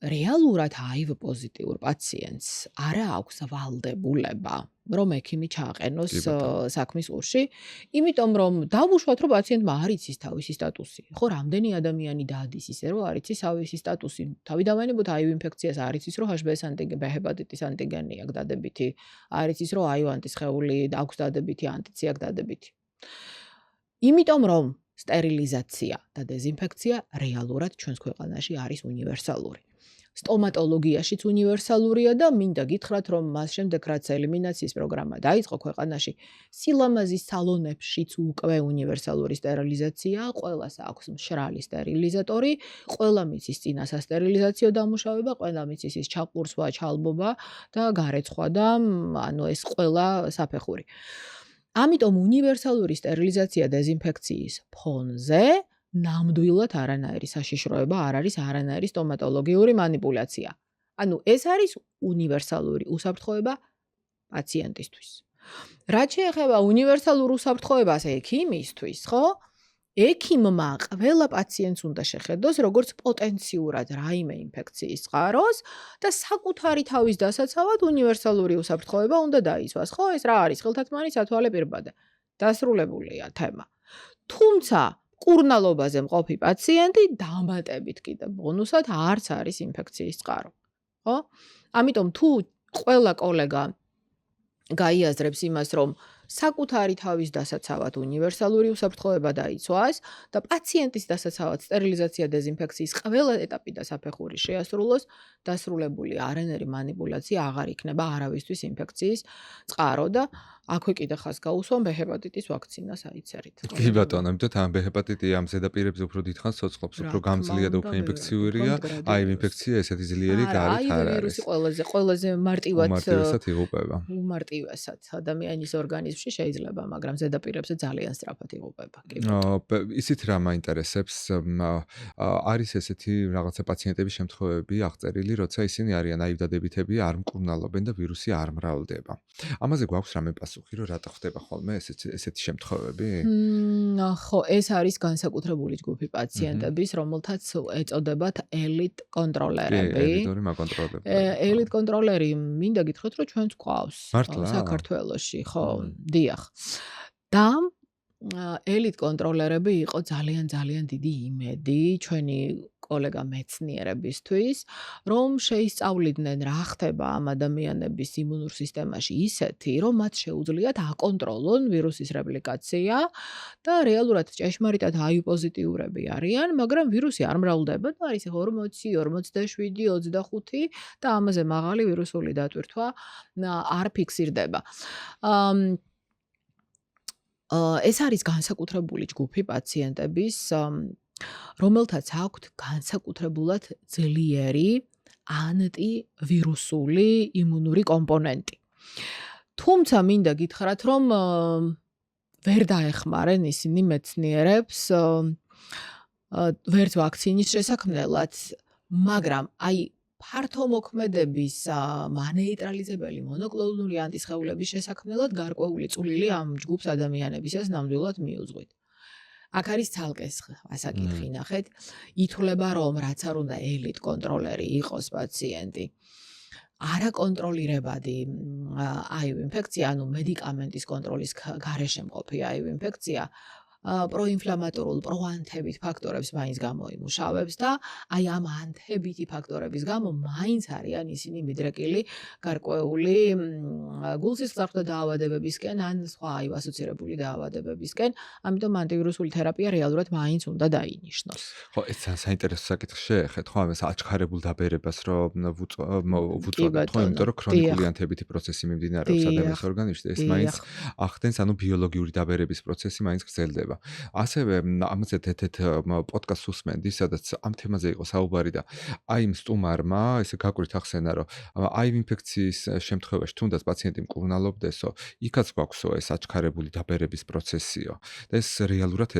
რეალურად HIV პოზიტიურ პაციენტს არა აქვს ვალდებულება რომ ექიმი ჩააყენოს საქმის ყურში, იმიტომ რომ დავუშვათ რომ პაციენტმა არ იცის თავისი სტატუსი. ხო, რამდენი ადამიანი დადის ისე რომ არ იცის თავისი სტატუსი. თავიდანვე HIV ინფექციას არ იცის რომ HBS ანტიგენი, ჰეპატიტის ანტიგენი აქვს დადებითი, არ იცის რომ აივანტის სხეული აქვს დადებითი, ანტიცი აქვს დადებითი. იმიტომ რომ სტერილიზაცია და დეზინფექცია რეალურად ჩვენს ქვეყანაში არის უნივერსალური. სტომატოლოგიაშიც უნივერსალურია და მინდა გითხრათ, რომ მას შემდეგ რაც ელიმინაციის პროგრამა დაიწყო ქვეყანაში, სილამაზის სალონებშიც უკვე უნივერსალური სტერილიზაცია, ყველას აქვს მშრალი სტერილიზატორი, ყველა მიცის წინა სასტერილიზაციო დამუშავება, ყველა მიცის ის ჩაყურსვა, ჩალბობა და გარეცხვა და ანუ ეს ყველა საფეხური. ამიტომ უნივერსალური სტერილიზაცია დეზინფექციის ფონზე ნამდვილად არანაირი საშიშროება არ არის, არანაირი სტომატოლოგიური манипуляცია. ანუ ეს არის უნივერსალური უსაფრთხოება პაციენტისთვის. რაც შეეხება უნივერსალურ უსაფრთხოებას ექიმისთვის, ხო? ექიმმა ყველა პაციენტს უნდა შეხედოს როგორც პოტენციურად რაიმე ინფექციის წყაროს და საკუთარი თავის დასაცავად უნივერსალური უსაფრთხოება უნდა დაიცვას. ხო, ეს რა არის? ხელთათმანი სათვალე პირბადე. დასრულებულია თემა. თუმცა კურნალობაზე მყოფი პაციენტი დამატებით კიდე ბონუსად არც არის ინფექციის წყარო. ხო? ამიტომ თუ ყველა კოლეგა გაიაზრებს იმას, რომ საკუთარი თავის დასაცავად უნივერსალური უსაფრთხოება დაიცვას და პაციენტის დასაცავად სტერილიზაცია დეზინფექციის ყველა ეტაპი და საფეხური შეასრულოს, დასრულებული არანაირი манипуляცია აღარ იქნება არავისთვის ინფექციის წყარო და აქვე კიდე ხას გაუსვამ ბ-ჰეპატიტის ვაქცინას აიცერით. კი ბატონო, ამიტომ ამ ბ-ჰეპატიტი ამ ზედაპირებზე უფრო დიდხანს ცოცხლობს, უფრო გამძლეა და უფრო ინფექციურია, აი ინფექცია ესეთი ძლიერი გარეთ არ არის. ვირუსი ყველაზე უმარტივესად იღუპება. უმარტივესად ადამიანის ორგანიზმში შეიძლება, მაგრამ ზედაპირებზე ძალიან სწრაფად იღუპება. ისიც რა მაინტერესებს, არის ესეთი რაღაცა პაციენტების შემთხვევები აღწერილი, როცა ისინი არიან აივდადებითები, არ მკურნალობენ და ვირუსი არ მრავლდება. ამაზე გვაქვს რამე პასუხი, რომ რატო ხდება ხოლმე ესეთი შემთხვევები? ხო, ეს არის განსაკუთრებული ჯგუფი პაციენტების, რომელთაც ეწოდებათ ელიტ კონტროლერები. ელიტური მაკონტროლერები. ელიტ კონტროლერი მინდა გითხრათ, რომ ჩვენც გვყავს საქართველოში, ხო, დიახ. და ელიტ კონტროლერები იყო ძალიან დიდი იმედი ჩვენი კოლეგა მეცნიერებისთვის, რომ შეისწავლიდნენ რა ხდება ამ ადამიანების იმუნურ სისტემაში ისეთი, რომ მათ შეუძლიათ აკონტროლონ ვირუსის რეპლიკაცია და რეალურად ჭეშმარიტად აიუ პოზიტიურები არიან, მაგრამ ვირუსი არ მრავლდება და არის 40, 47, 25 და ამაზე მაღალი ვირუსული დატვირთვა არ ფიქსირდება. ეს არის განსაკუთრებული ჯგუფი პაციენტების, რომელთაც აქვთ განსაკუთრებულად ძლიერი ანტივირუსული იმუნური კომპონენტი. თუმცა მინდა გითხრათ, რომ ვერ დაეხმარენ ისინი მეცნიერებს ვერც ვაქცინის შესაქმნელად, მაგრამ აი ფართომოქმედების მანეიტრალიზებელი მონოკლონური ანტისხეულების შესაქმნელად გარკვეული წვლილი ამ ჯგუფს ადამიანებისას ნამდვილად მიუძღვით. აქ არის ცალკე ასაკითხი, ნახეთ, ითვლება, რომ რაც არ უნდა ელიტ კონტროლერი იყოს პაციენტი, არაკონტროლირებადი აიუ ინფექცია, ანუ მედიკამენტის კონტროლის გარეშე მყოფი აიუ ინფექცია, პროინფლამატორულ, პროანთებით ფაქტორებს მაინც გამოიმუშავებს და აი ამ ანთებითი ფაქტორების გამო მაინც არიან ისინი მიდრეკილი გარკვეული გულსისხლძარღვთა დაავადებებისკენ ან სხვა აიუ ასოცირებული დაავადებებისკენ, ამიტომ ანტივირუსული თერაპია რეალურად მაინც უნდა დაინიშნოს. ხო, ეს საინტერესო საკითხი შეეხეთ, ხო, ამას აჩქარებულ დაბერებას რომ ვუწოდოთ, ხო, იმიტომ რომ ქრონიკული ანთებითი პროცესი მიმდინარეობს ადამიანის ორგანიზმში, ეს მაინც ახდენს, ანუ ბიოლოგიური დაბერების პროცესი მაინც გრძელდება. ასევე ამაზე თეთრ პოდკასტს უსმენდი, სადაც ამ თემაზე იყო საუბარი და აი იმ სტუმარმა ესე გაკვირთ ახსენა, რომ აი ინფექციის შემთხვევაში თუნდაც პაციენტი მკურნალობდესო, იქაც გვაქვსო ეს აჩქარებული დაბერების პროცესიო. და ეს რეალურად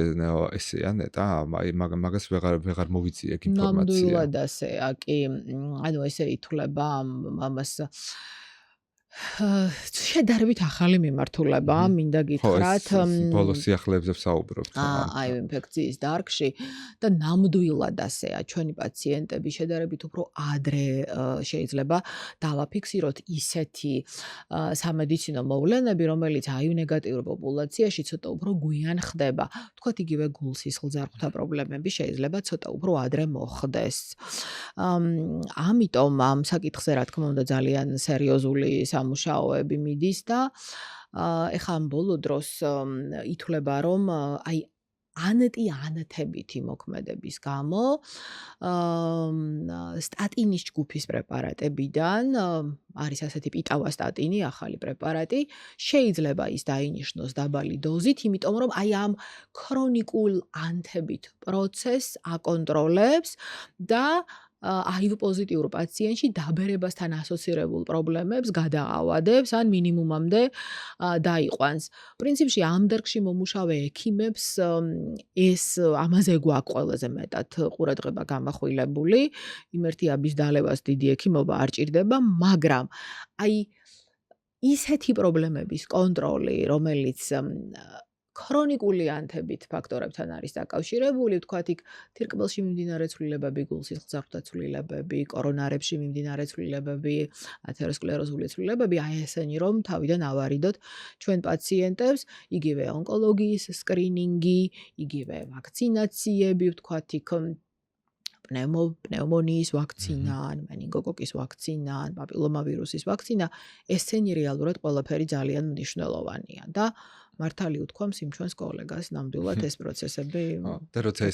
ესეა ნეტა, აი მაგას ვეღარ მოვიწიე ეგ ინფორმაცია. ნამდვილად ასეა, კი, ანუ ესე ითვლება ამას შედარებით ახალი მიმართულება, მინდა გითხრათ, ბოლოს სიახლეებზე ვსაუბრობთ. აი ინფექციის დარგში და ნამდვილად ასეა, ჩვენი პაციენტები შედარებით უფრო ადრე შეიძლება დავაფიქსიროთ ისეთი სამედიცინო მოვლენები, რომელიც აიუ ნეგატიურ პოპულაციაში ცოტა უფრო გვიან ხდება. თქვათ იგივე გულსისხლძარღვთა პრობლემები შეიძლება ცოტა უფრო ადრე მოხდეს. ამიტომ ამ საკითხზე რა თქმა უნდა ძალიან სერიოზული სამუშაოები მიდის და ეხლა ამ ბოლო დროს ითვლება, რომ აი ანტი-ანთებითი მოქმედების გამო სტატინის ჯგუფის პრეპარატებიდან არის ასეთი პიტავასტატინი, ახალი პრეპარატი, შეიძლება ის დაინიშნოს დაბალი დოზით, იმიტომ რომ აი ამ ქრონიკულ ანთებით პროცესს აკონტროლებს და HIV პოზიტიურ პაციენტში დაბერებასთან ასოცირებულ პრობლემებს გადაავადებს ან მინიმუმამდე დაიყვანს. პრინციპში ამ დარგში მომუშავე ექიმებს ეს ამაზე გვაქვს ყველაზე მეტად ყურადღება გამახვილებული. იმერთიაბის დალევას დიდი ექიმობა არ ჭირდება, მაგრამ აი ისეთი პრობლემების კონტროლი, რომელიც ქრონიკული ანთებით ფაქტორებთან არის დაკავშირებული, ვთქვათ, იქ თირკმელში მიმდინარე ცვლილებები, გულსისხლძარღვთა ცვლილებები, კორონარებში მიმდინარე ცვლილებები, ათეროსკლეროზული ცვლილებები, აი ესენი რომ თავიდან ავარიდოთ ჩვენ პაციენტებს, იგივე ონკოლოგიის სკრინინგი, იგივე ვაქცინაციები, ვთქვათ, იქ პნევმონიის ვაქცინა, მენინგოკოკის ვაქცინა, პაპილომავირუსის ვაქცინა, ესენი რეალურად ყველაფერი ძალიან მნიშვნელოვანია და მართალი უთქვამს იმ ჩვენს კოლეგას, ნამდვილად ეს პროცესები და როცა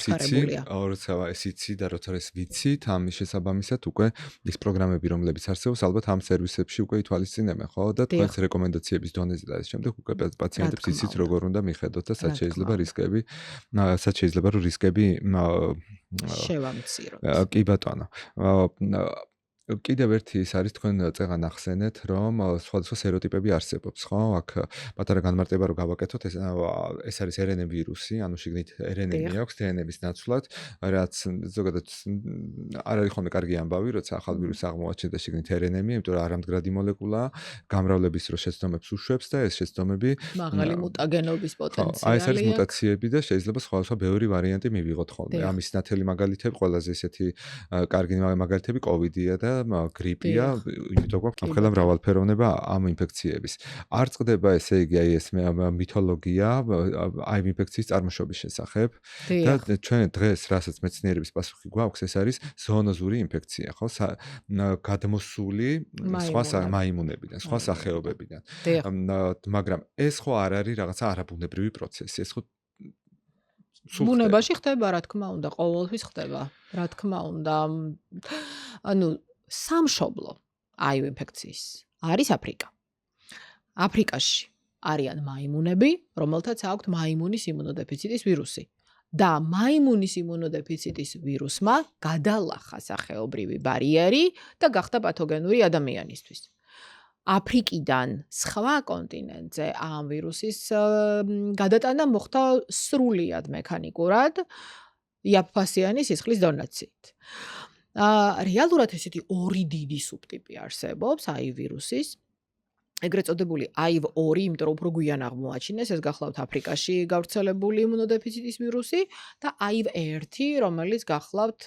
ეს იცი და როცა ეს ვიცით, ამის შესაბამისად უკვე ის პროგრამები, რომლებიც არსებობს, ალბათ ამ სერვისებში უკვე ითვალისწინებენ, ხო? და თქვენს რეკომენდაციების დონეზე და ეს შემდეგ უკვე პაციენტებს იცით როგორ უნდა მიხედოთ და სად შეიძლება რომ რისკები შევამციროთ. კი ბატონო. კიდევ ერთი ის არის თქვენ წეგან ახსენეთ, რომ სხვადასხვა სეროტიპები არსებობს, ხო? აქ პატარა განმარტება რომ გავაკეთოთ, ეს არის RNA ვირუსი, ანუ შიგნით RNA აქვს DNA-ების ნაცვლად, რაც ზოგადად არ არის ხოლმე კარგი ამბავი, როცა ახალ ვირუსს აღმოაჩენთ და შიგნით RNA-ია, იმიტომ რომ არამდგრადი მოლეკულაა, გამრავლების დროს შეცდომებს უშვებს და ეს შეცდომები მაღალი მუტაგენობის პოტენციალი აქვს. ეს არის მუტაციები და შეიძლება სხვადასხვა ბევრი ვარიანტი მივიღოთ ხოლმე. ამის ნათელი მაგალითები, ყველაზე ესეთი კარგი მაგალითები COVID-ია და გრიპია, იმიტომ გვაქვს ამხელა მრავალფეროვნება ამ ინფექციების. არ წყდება ესე იგი აი ეს მითოლოგია HIV ინფექციის წარმოშობის შესახებ და ჩვენ დღეს რასაც მეცნიერების პასუხი გვაქვს, ეს არის ზოონოზური ინფექცია, ხო? გადმოსული სხვა მაიმუნებიდან, სხვა სახეობებიდან. მაგრამ ეს ხო არ არის რაღაცა არაბუნებრივი პროცესი, ეს ხო ბუნებაში ხდება, რა თქმა უნდა, ყოველთვის ხდება, რა თქმა უნდა. ანუ სამშობლო HIV ინფექციის არის აფრიკა. აფრიკაში არიან მაიმუნები, რომელთაც აქვთ მაიმუნის იმუნოდეფიციტის ვირუსი. და მაიმუნის იმუნოდეფიციტის ვირუსმა გადალახა სახეობრივი ბარიერი და გახდა პათოგენური ადამიანისთვის. აფრიკიდან სხვა კონტინენტზე ამ ვირუსის გადატანა მოხდა სრულიად მექანიკურად იაფფასიანი სისხლის დონაციით. რეალურად ესეთი ორი დიდი სუბტიპი არსებობს HIV ვირუსის. ეგრეთ წოდებული HIV-2, იმიტომ რომ უფრო გვიან აღმოაჩინეს, ეს გახლავთ აფრიკაში გავრცელებული იმუნოდეფიციტის ვირუსი და HIV-1, რომელიც გახლავთ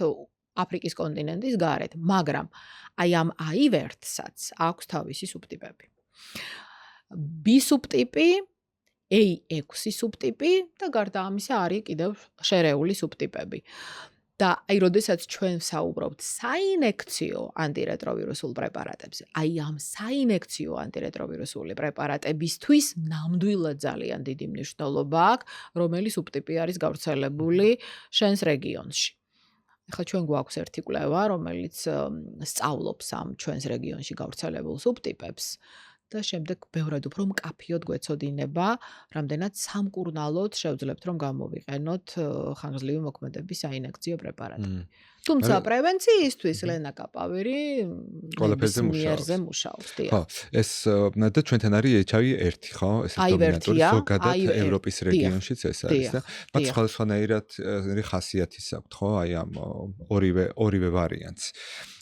აფრიკის კონტინენტის გარეთ, მაგრამ აი ამ HIV-1-საც აქვს თავისი სუბტიპები. B სუბტიპი, A6 სუბტიპი და გარდა ამისა არის კიდევ შერეული სუბტიპები. და აი როდესაც ჩვენ საუბრობთ საინექციო ანტირეტროვირუსულ პრეპარატებზე, აი ამ საინექციო ანტირეტროვირუსული პრეპარატებისთვის ნამდვილად ძალიან დიდი მნიშვნელობა აქვს, რომელი სუბტიპი არის გავრცელებული შენს რეგიონში. ახლა ჩვენ გვაქვს ერთი კვლევა, რომელიც სწავლობს ამ ჩვენს რეგიონში გავრცელებულ სუბტიპებს. და შემდეგ ბევრად უფრო მკაფიოდ გვეცოდინება, რამდენად სამკურნალოდ შევძლებთ რომ გამოვიყენოთ ხანგრძლივი მოქმედების საინექციო პრეპარატები. თუმცა პრევენციისთვის ლენა კაპავერი ყველაფერზე მუშაობს. ხო, ეს და ჩვენთან არის HIV-1, ხო? ეს დომინანტური ზოგადად ევროპის რეგიონშიც ეს არის და მათ სხვადასხვანაირი ხასიათის აქვს, ხო? აი ამ ორივე ვარიანტს.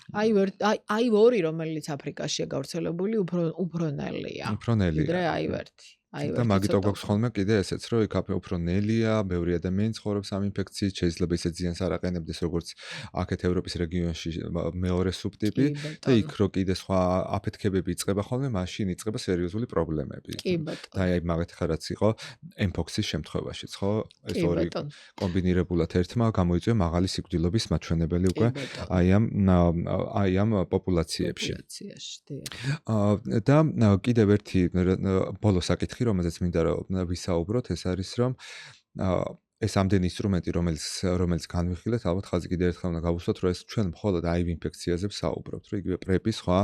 HIV-2, რომელიც აფრიკაშია გავრცელებული, უფრო ნელია. ვიდრე HIV-1. და მაგიტო გვაქვს ხოლმე კიდე ესეც, რომ იქ უფრო ნელია, ბევრი ადამიანი ცხოვრობს ამ ინფექციით, შეიძლება ისე ზიანს არ აყენებდეს, როგორც აქეთ ევროპის რეგიონში მეორე სუბტიპი და იქ რო კიდე სხვა აფეთქებები იწყება ხოლმე, მაშინ იწყება სერიოზული პრობლემები. და აი მაგათი ხარაც იყო mpox-ის შემთხვევაშიც, ხო? ეს ორი კომბინირებულად ერთმა გამოიწვია მაღალი სიკვდილობის მაჩვენებელი უკვე აი ამ პოპულაციებში. და კიდევ ერთი ბოლო საკითხი, რომელზეც მინდა რომ ვისაუბროთ, ეს არის რომ ეს ამდენი ინსტრუმენტი, რომელიც განვიხილეთ, ალბათ ხაზი კიდე ერთხელ უნდა გავუსვათ, რომ ეს ჩვენ მხოლოდ HIV ინფექციაზე ვსაუბრობთ, რომ იგივე პრეპი სხვა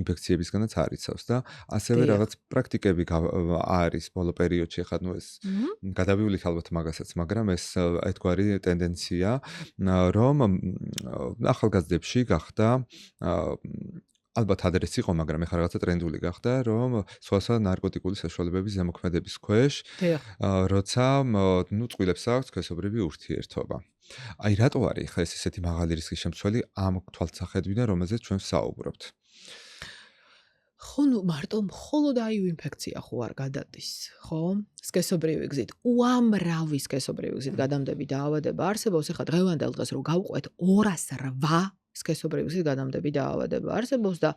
ინფექციებისგანაც არიცავს და ასევე რაღაც პრაქტიკები არის ბოლო პერიოდში, ხა ნუ ეს გადავივლით ალბათ მაგასაც, მაგრამ ეს ერთგვარი ტენდენცია, რომ ახალგაზრდებში გახდა ალბათ ადრეს იყო, მაგრამ ეხლა რაღაცა ტრენდული გახდა, რომ სხვადასხვა ნარკოტიკული საშუალებების ზემოქმედების ქვეშ, როცა ნუ წყვილებს აქვს სქესობრივი ურთიერთობა. აი რატო არის ხა ეს ესეთი მაღალი რისკის შემცველი ამ თვალსაჩინოდან, რომელზეც ჩვენ ვსაუბრობთ? ხო, ნუ მარტო მხოლოდ HIV ინფექცია ხო არ გადადის, ხო? სქესობრივი გზით, უამრავი სქესობრივი გზით გადამდები დაავადება არსებობს, ეხლა დღევანდელ დღეს რომ გავყვეთ 208 სქესობრივი გზით გადამდები დაავადება არსებობს და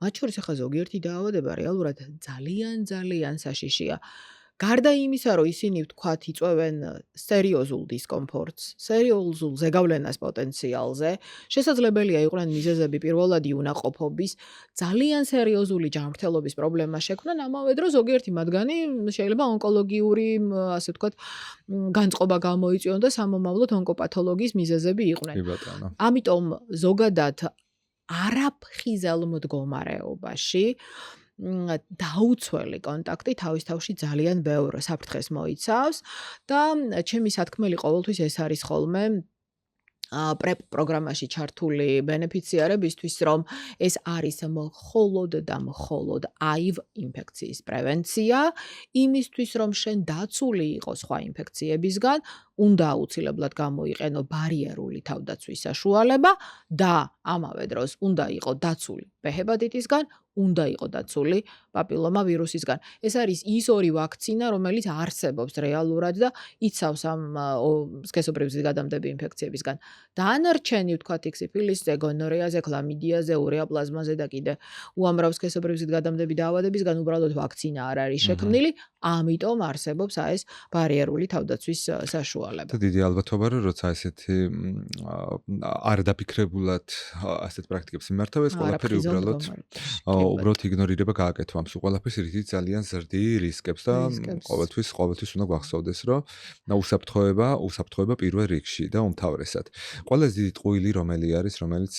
მათ შორის ახლა ზოგიერთი დაავადება რეალურად ძალიან საშიშია. გარდა იმისა, რომ ისინი ვთქვათ იწვევენ სერიოზულ დისკომფორტს, სერიოზულ ზეგავლენას პოტენციალზე, შესაძლებელია იყვნენ მიზეზები პირველადი უნაყოფობის, ძალიან სერიოზული ჯანმრთელობის პრობლემა შექმნან, ამავე დროს ზოგიერთი მათგანი შეიძლება ონკოლოგიური, ასე ვთქვათ, განწყობა გამოიწვიონ და სამომავლოდ ონკოპათოლოგიის მიზეზები იყვნენ. ამიტომ ზოგადად არაფხიზელ მდგომარეობაში დაუცველი კონტაქტი თავის თავში ძალიან ბევრ საფრთხეს მოიცავს და ჩემი სათქმელი ყოველთვის ეს არის ხოლმე პრეპ პროგრამაში ჩართული ბენეფიციარებისთვის, რომ ეს არის მხოლოდ და მხოლოდ HIV ინფექციის პრევენცია, იმისთვის, რომ შენ დაცული იყოს სხვა ინფექციებისგან, უნდა აუცილებლად გამოიყენო ბარიერული თავდაცვის საშუალება და ამავე დროს უნდა იყო დაცული B-ჰეპატიტისგან, უნდა იყო დაცული პაპილომა ვირუსისგან. ეს არის ის ორი ვაქცინა, რომელიც არსებობს რეალურად და იცავს ამ სქესობრივი გადამდები ინფექციებისგან. დანარჩენი ვთქვათ სიფილისზე, გონორეაზე, ქლამიდიაზე, ურეაპლაზმაზე და კიდე უამრავ სქესობრივი გადამდები დაავადებისგან უბრალოდ ვაქცინა არ არის შექმნილი, ამიტომ არსებობს ეს ბარიერული თავდაცვის საშუალება. და დიდი ალბათობა რომ როცა ესეთი არ დაფიქრებულად ასეთ პრაქტიკებს იმართავ, ეს ყველაფერი უბრალოდ იგნორირება გააკეთვა ამ ყველაფერს, რითიც ძალიან ზრდი რისკებს და ყოველთვის უნდა გვახსოვდეს, რომ უსაფრთხოება პირველ რიგში და უმთავრესად. ყველაზე დიდი ტყუილი რომელი არის, რომელიც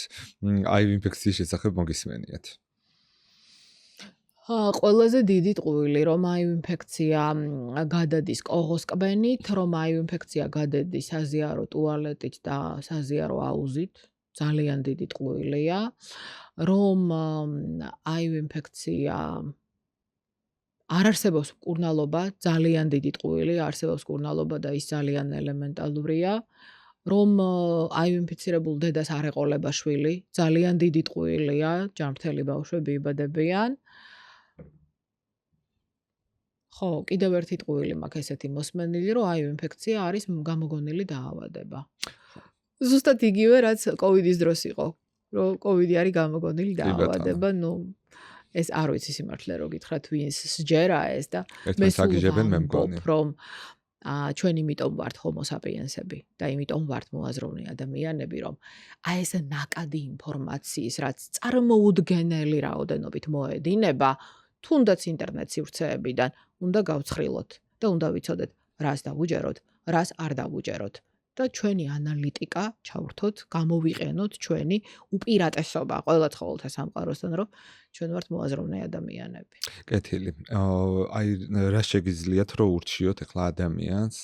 HIV ინფექციის შესახებ მოგისმენიათ? ყველაზე დიდი ტყუილი, რომ HIV ინფექცია გადადის კოღოსკბენით, რომ HIV ინფექცია გადადის საზიარო ტუალეტით და საზიარო აუზით, ძალიან დიდი ტყუილია, რომ HIV ინფექცია არ არსებობს მკურნალობა, ძალიან დიდი ტყუილი, არსებობს მკურნალობა და ის ძალიან ელემენტალურია. რომ HIV ინფიცირებულ დედას არ ეყოლება შვილი, ძალიან დიდი ტყუილია, ჯანმრთელი ბავშვები იბადებიან. ხო, კიდევ ერთი ტყუილი მაქვს ესეთი მოსმენილი, რომ HIV ინფექცია არის გამოგონილი დაავადება. ზუსტად იგივე, რაც COVID-ის დროს იყო, რომ COVID არის გამოგონილი დაავადება, ნუ ეს არ ვიცი სიმართლე რო გითხრათ, ვინს სჯერა ეს და მე საგიჟებენ მე მგონი. რომ ჩვენ იმიტომ ვართ ჰომო საპიენსები და იმიტომ ვართ მოაზროვნე ადამიანები, რომ აი ეს ნაკადი ინფორმაციის, რაც წარმოუდგენელი რაოდენობით მოედინება, თუნდაც ინტერნეტ სივრცეებიდან, უნდა გავცხრილოთ და უნდა ვიცოდეთ, რას დავუჯეროთ, რას არ დავუჯეროთ. და ჩვენი ანალიტიკა ჩავრთოთ, გამოვიყენოთ ჩვენი უპირატესობა ყველა ცხოველთა სამყაროსთან, რომ ჩვენ ვართ მოაზროვნე ადამიანები. კეთილი. აი რა შეგიძლიათ რომ ურჩიოთ ახლა ადამიანს,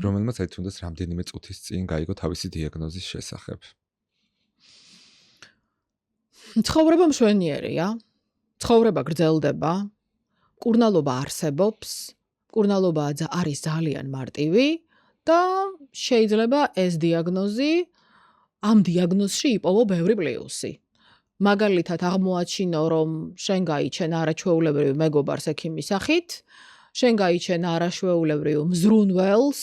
რომელმაც აი თუნდაც რამდენიმე წუთის წინ გაიგო თავისი დიაგნოზის შესახებ? ცხოვრება მშვენიერია. ცხოვრება გრძელდება. მკურნალობა არსებობს. მკურნალობა არის ძალიან მარტივი. და შეიძლება ეს დიაგნოზი ამ დიაგნოზში იპოვო ბევრი პლუსი. მაგალითად აღმოაჩინო, რომ შენ გაიჩენ არაჩვეულებრივ მეგობარს ექიმის სახით, შენ გაიჩენ არაჩვეულებრივ მზრუნველს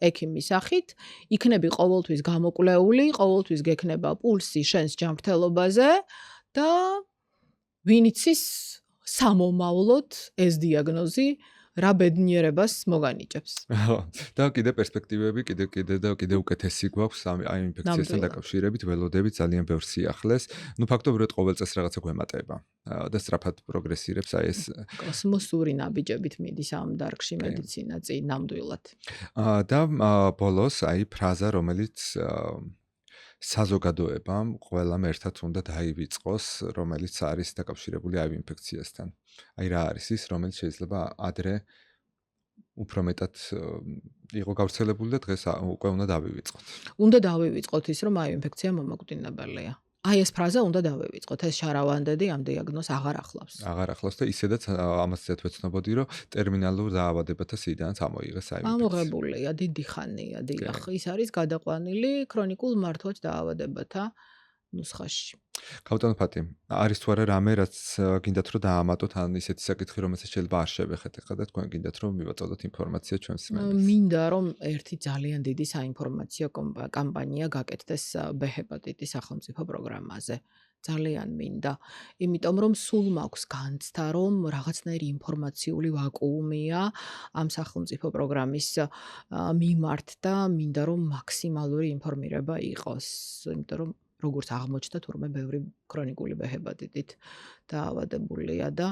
ექიმის სახით, იქნები ყოველთვის გამოკვლეული, ყოველთვის გექნება პულსი შენს ჯანმრთელობაზე და ვინ იცის სამომავლოდ ეს დიაგნოზი რა ბედნიერებას მოგანიჭებს. და კიდე პერსპექტივები, კიდე უკეთესი გვაქვს აი ინფექციასთან დაკავშირებით, ველოდები ძალიან ბევრ სიახლეს. ნუ ფაქტობრივად ყოველ წელს რაღაცა გვემატება და სწრაფად პროგრესირებს აი ეს კოსმოსური ნაბიჯებით მიდის ამ დარგში მედიცინა წინ ნამდვილად. და ბოლოს აი ფრაზა, რომელიც საზოგადოებამ ყველამ ერთად უნდა დაივიწყოს, რომელიც არის დაკავშირებული აი ინფექციასთან. აი რა არის ის, რომელიც შეიძლება ადრე უფრო მეტად იყო გავრცელებული და დღეს უკვე უნდა დავივიწყოთ. უნდა დავივიწყოთ ის, რომ აი ინფექცია მომაკვდინებელია. აი ეს ფრაზა უნდა დავივიწყოთ. ეს შარავანდედი ამ დიაგნოზს აღარ ახლავს. აღარ ახლავს და ისედაც ამასაც ვეცნობოდი, რომ ტერმინალურ დაავადებათა სიდანაც ამოიღეს აი ინფექცია. ამოღებულია დიდი ხანია, დიახ. ის არის გადაყვანილი ქრონიკულ მართვაჭ დაავადებათა ნუსხაში. ქავტანო ფატი, არის თუ არა რამე, რაც გინდათ რომ დაამატოთ, ან ისეთი საკითხი, რომელსაც შეიძლება არ შევეხეთ ახლა და თქვენ გინდათ რომ მივაწოდოთ ინფორმაცია ჩვენს მენელს. მინდა რომ ერთი ძალიან დიდი საინფორმაციო კამპანია გაკეთდეს ბ-ჰეპატიტის სახელმწიფო პროგრამაზე. ძალიან მინდა, იმიტომ რომ სულ მაქვს განცდა, რომ რაღაცნაირი ინფორმაციული ვაკუუმია ამ სახელმწიფო პროგრამის მიმართ და მინდა რომ მაქსიმალური ინფორმირება იყოს, იმიტომ რომ როგორც აღმოჩნდა, თურმე ბევრი ქრონიკული ბ-ჰეპატიტით დაავადებულია და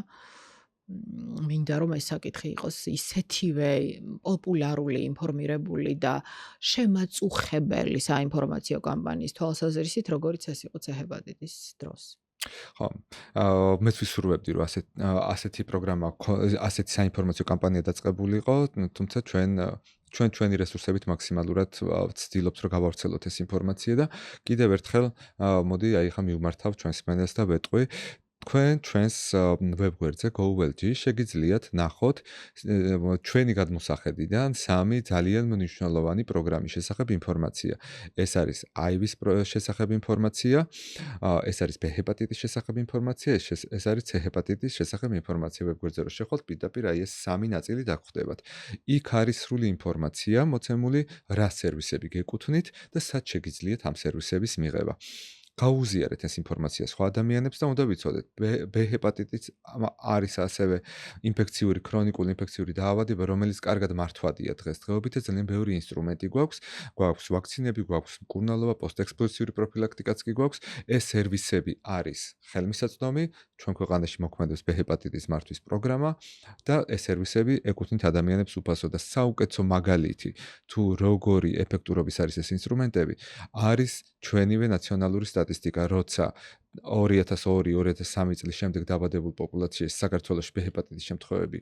მინდა რომ ეს საკითხი იყოს ისეთივე პოპულარული, ინფორმირებული და შემაწუხებელი საინფორმაციო კამპანიის თვალსაზრისით, როგორიც ეს იყო C-ჰეპატიტის დროს. ხო, მეც ვისურვებდი რომ ასეთი პროგრამა, ასეთი საინფორმაციო კამპანია დაწყებულიყო, თუმცა ჩვენი რესურსებით მაქსიმალურად ვცდილობთ რომ გავავრცელოთ ეს ინფორმაცია და კიდევ ერთხელ მოდი აი ხა მივმართავ ჩვენს მენელს და ვეტყვი თქვენ ჩვენს ვებგვერდზე GoWellG შეგიძლიათ ნახოთ ჩვენი გადმოსახედიდან 3 ძალიან მნიშვნელოვანი პროგრამის შესახებ ინფორმაცია. ეს არის AIDS შესახებ ინფორმაცია, ეს არის B-ჰეპატიტის შესახებ ინფორმაცია, ეს არის C-ჰეპატიტის შესახებ ინფორმაცია. ვებგვერდზე რო შეხვალთ, პირდაპირ აი ეს 3 ნაწილი დაგხვდებათ. იქ არის სრული ინფორმაცია მოცემული, რა სერვისები გეკუთვნით და სად შეგიძლიათ ამ სერვისების მიღება. გაუზიარეთ ეს ინფორმაცია სხვა ადამიანებს და უნდა ვიცოდეთ B-ჰეპატიტიც არის ასევე ქრონიკული ინფექციური დაავადება, რომელიც კარგად მართვადია დღესდღეობით და ძალიან ბევრი ინსტრუმენტი გვაქვს ვაქცინები, გვაქვს მკურნალობა, პოსტექსპოზიციური პროფილაქტიკაც კი გვაქვს. ეს სერვისები არის ხელმისაწვდომი, ჩვენ ქვეყანაში მოქმედებს B-ჰეპატიტის მართვის პროგრამა და ეს სერვისები ეკუთვნით ადამიანებს უფასო და საუკეთესო მაგალითი თუ როგორი ეფექტურობის არის ეს ინსტრუმენტები, არის ჩვენივე ნაციონალური სტატისტიკა, როცა 2002-2003 წლის შემდეგ დაბადებულ პოპულაციაში საქართველოში B-ჰეპატიტის შემთხვევები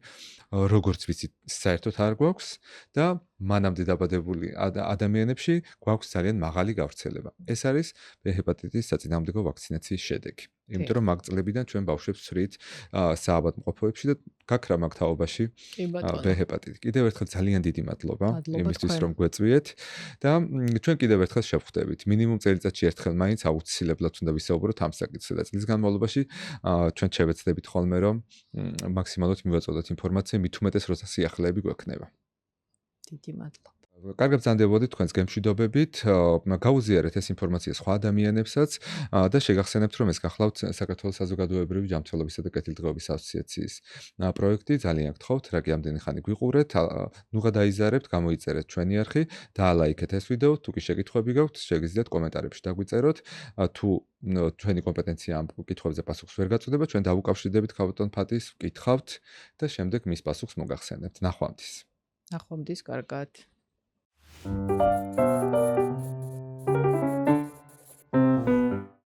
როგორც ვიცით საერთოდ არ გვაქვს და მანამდე დაბადებული ადამიანებში გვაქვს ძალიან მაღალი გავრცელება. ეს არის B-ჰეპატიტის საწინააღმდეგო ვაქცინაციის შედეგი. იმიტომ რომ მაგ წლებიდან ჩვენ ბავშვებს ვცვლით საავადმყოფოებში და გაქრა მაგ თაობაში B-ჰეპატიტი. კიდევ ერთხელ ძალიან დიდი მადლობა იმისთვის რომ გვეწვიეთ და ჩვენ კიდევ ერთხელ შევხვდებით. მინიმუმ წელიწადში ერთხელ მაინც აუცილებლად უნდა ვისაუბროთ ამ საკითხზე და წლის განმავლობაში ჩვენ შევეცდებით ხოლმე რომ მაქსიმალურად მივაწოდოთ ინფორმაცია, მით უმეტეს როცა სიახლეები გვექნება. დიდი მადლობა. კარგად ბრძანდებოდით თქვენს გემშვიდობებით, გაუზიარეთ ეს ინფორმაცია სხვა ადამიანებსაც და შეგახსენებთ რომ ეს გახლავთ საქართველოს საზოგადოებრივი ჯანმრთელობისა და კეთილდღეობის ასოციაციის პროექტი. ძალიან გთხოვთ, რა კი ამდენი ხანი გვიყურეთ, ნუ გადაიზარებთ, გამოიწერეთ ჩვენი არხი, დაალაიქეთ ეს ვიდეო, თუ კი შეკითხვები გაქვთ, შეგიძლიათ კომენტარებში დაგვიწეროთ. თუ ჩვენი კომპეტენცია ამ კითხვებზე პასუხს ვერ გაწოდება, ჩვენ დავუკავშირდებით ქავტონ ფატის, ვკითხავთ და შემდეგ მის პასუხს მოგახსენებთ. ნახვამდის. ნახვამდის, კარგად.